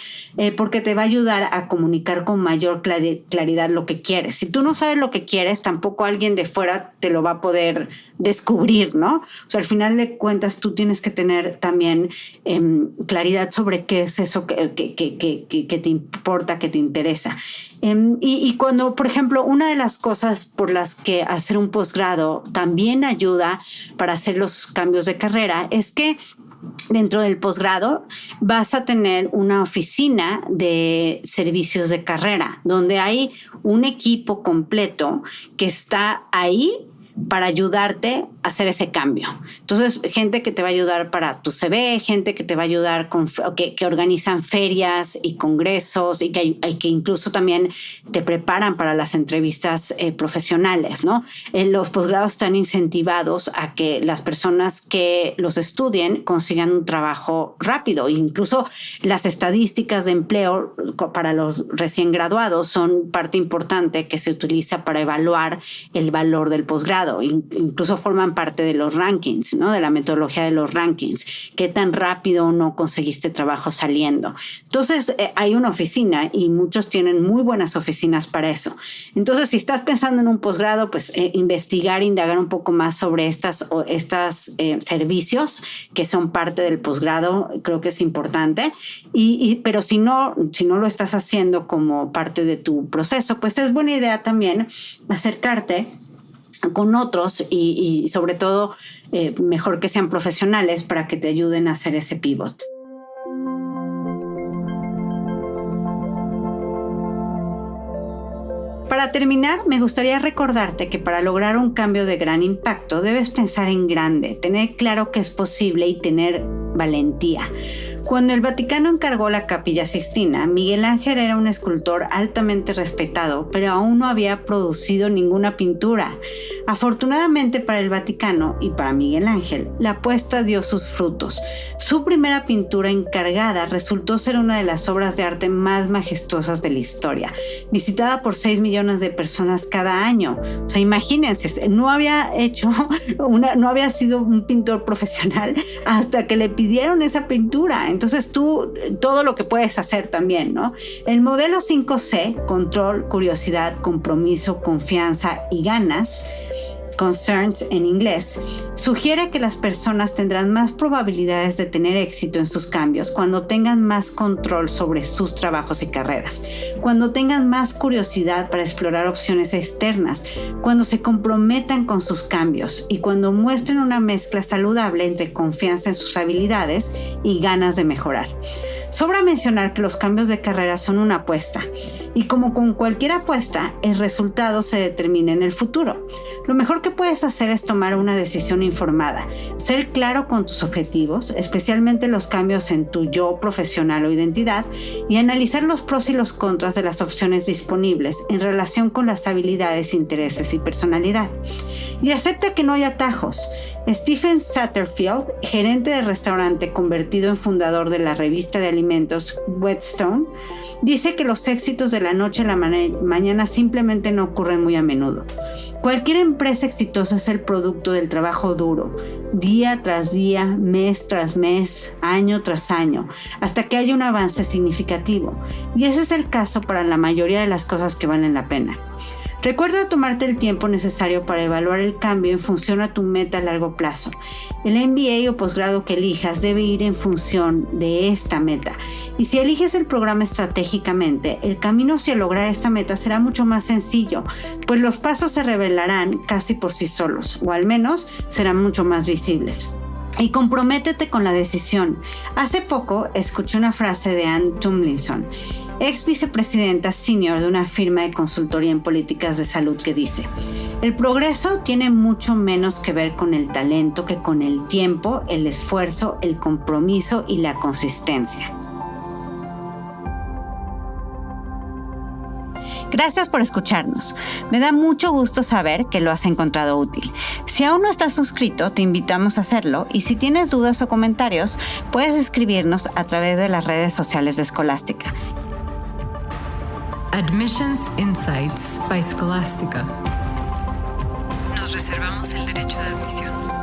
porque te va a ayudar a comunicar con mayor claridad lo que quieres. Si tú no sabes lo que quieres, tampoco alguien de fuera te lo va a poder descubrir, ¿no? O sea, al final de cuentas tú tienes que tener también claridad sobre qué es eso que te importa, que te interesa. Y cuando, por ejemplo, una de las cosas por las que hacer un posgrado también ayuda para hacer los cambios de carrera es que dentro del posgrado vas a tener una oficina de servicios de carrera donde hay un equipo completo que está ahí para ayudarte a hacer ese cambio. Entonces, gente que te va a ayudar para tu CV, gente que te va a ayudar que organizan ferias y congresos y que incluso también te preparan para las entrevistas profesionales, ¿no? Los posgrados están incentivados a que las personas que los estudien consigan un trabajo rápido. Incluso las estadísticas de empleo para los recién graduados son parte importante que se utiliza para evaluar el valor del posgrado. Incluso forman parte de los rankings, ¿no? De la metodología de los rankings. ¿Qué tan rápido o no conseguiste trabajo saliendo? Entonces, hay una oficina y muchos tienen muy buenas oficinas para eso. Entonces, si estás pensando en un posgrado, pues indagar un poco más sobre estas servicios que son parte del posgrado, creo que es importante. Pero si no lo estás haciendo como parte de tu proceso, pues es buena idea también acercarte con otros y sobre todo mejor que sean profesionales para que te ayuden a hacer ese pivot. Para terminar, me gustaría recordarte que para lograr un cambio de gran impacto debes pensar en grande, tener claro que es posible y tener valentía. Cuando el Vaticano encargó la Capilla Sixtina, Miguel Ángel era un escultor altamente respetado, pero aún no había producido ninguna pintura. Afortunadamente para el Vaticano y para Miguel Ángel, la apuesta dio sus frutos. Su primera pintura encargada resultó ser una de las obras de arte más majestuosas de la historia, visitada por 6 millones de personas cada año. O sea, imagínense, no había sido un pintor profesional hasta que le pidieron esa pintura. Entonces tú, todo lo que puedes hacer también, ¿no? El modelo 5C, control, curiosidad, compromiso, confianza y ganas, concerns en inglés, sugiere que las personas tendrán más probabilidades de tener éxito en sus cambios cuando tengan más control sobre sus trabajos y carreras, cuando tengan más curiosidad para explorar opciones externas, cuando se comprometan con sus cambios y cuando muestren una mezcla saludable entre confianza en sus habilidades y ganas de mejorar. Sobra mencionar que los cambios de carrera son una apuesta y como con cualquier apuesta, el resultado se determina en el futuro. Lo mejor que puedes hacer es tomar una decisión informada, ser claro con tus objetivos, especialmente los cambios en tu yo profesional o identidad, y analizar los pros y los contras de las opciones disponibles en relación con las habilidades, intereses y personalidad. Y acepta que no hay atajos. Stephen Satterfield, gerente de restaurante convertido en fundador de la revista de alimentos Whetstone, dice que los éxitos de la noche a la mañana simplemente no ocurren muy a menudo. Cualquier empresa exitosa es el producto del trabajo duro, día tras día, mes tras mes, año tras año, hasta que haya un avance significativo. Y ese es el caso para la mayoría de las cosas que valen la pena. Recuerda tomarte el tiempo necesario para evaluar el cambio en función a tu meta a largo plazo. El MBA o posgrado que elijas debe ir en función de esta meta. Y si eliges el programa estratégicamente, el camino hacia lograr esta meta será mucho más sencillo, pues los pasos se revelarán casi por sí solos, o al menos serán mucho más visibles. Y comprométete con la decisión. Hace poco escuché una frase de Anne Tomlinson, ex vicepresidenta senior de una firma de consultoría en políticas de salud, que dice: el progreso tiene mucho menos que ver con el talento que con el tiempo, el esfuerzo, el compromiso y la consistencia. Gracias por escucharnos. Me da mucho gusto saber que lo has encontrado útil. Si aún no estás suscrito, te invitamos a hacerlo, y si tienes dudas o comentarios, puedes escribirnos a través de las redes sociales de Escolástica. Admissions Insights by Scholastica. Nos reservamos el derecho de admisión.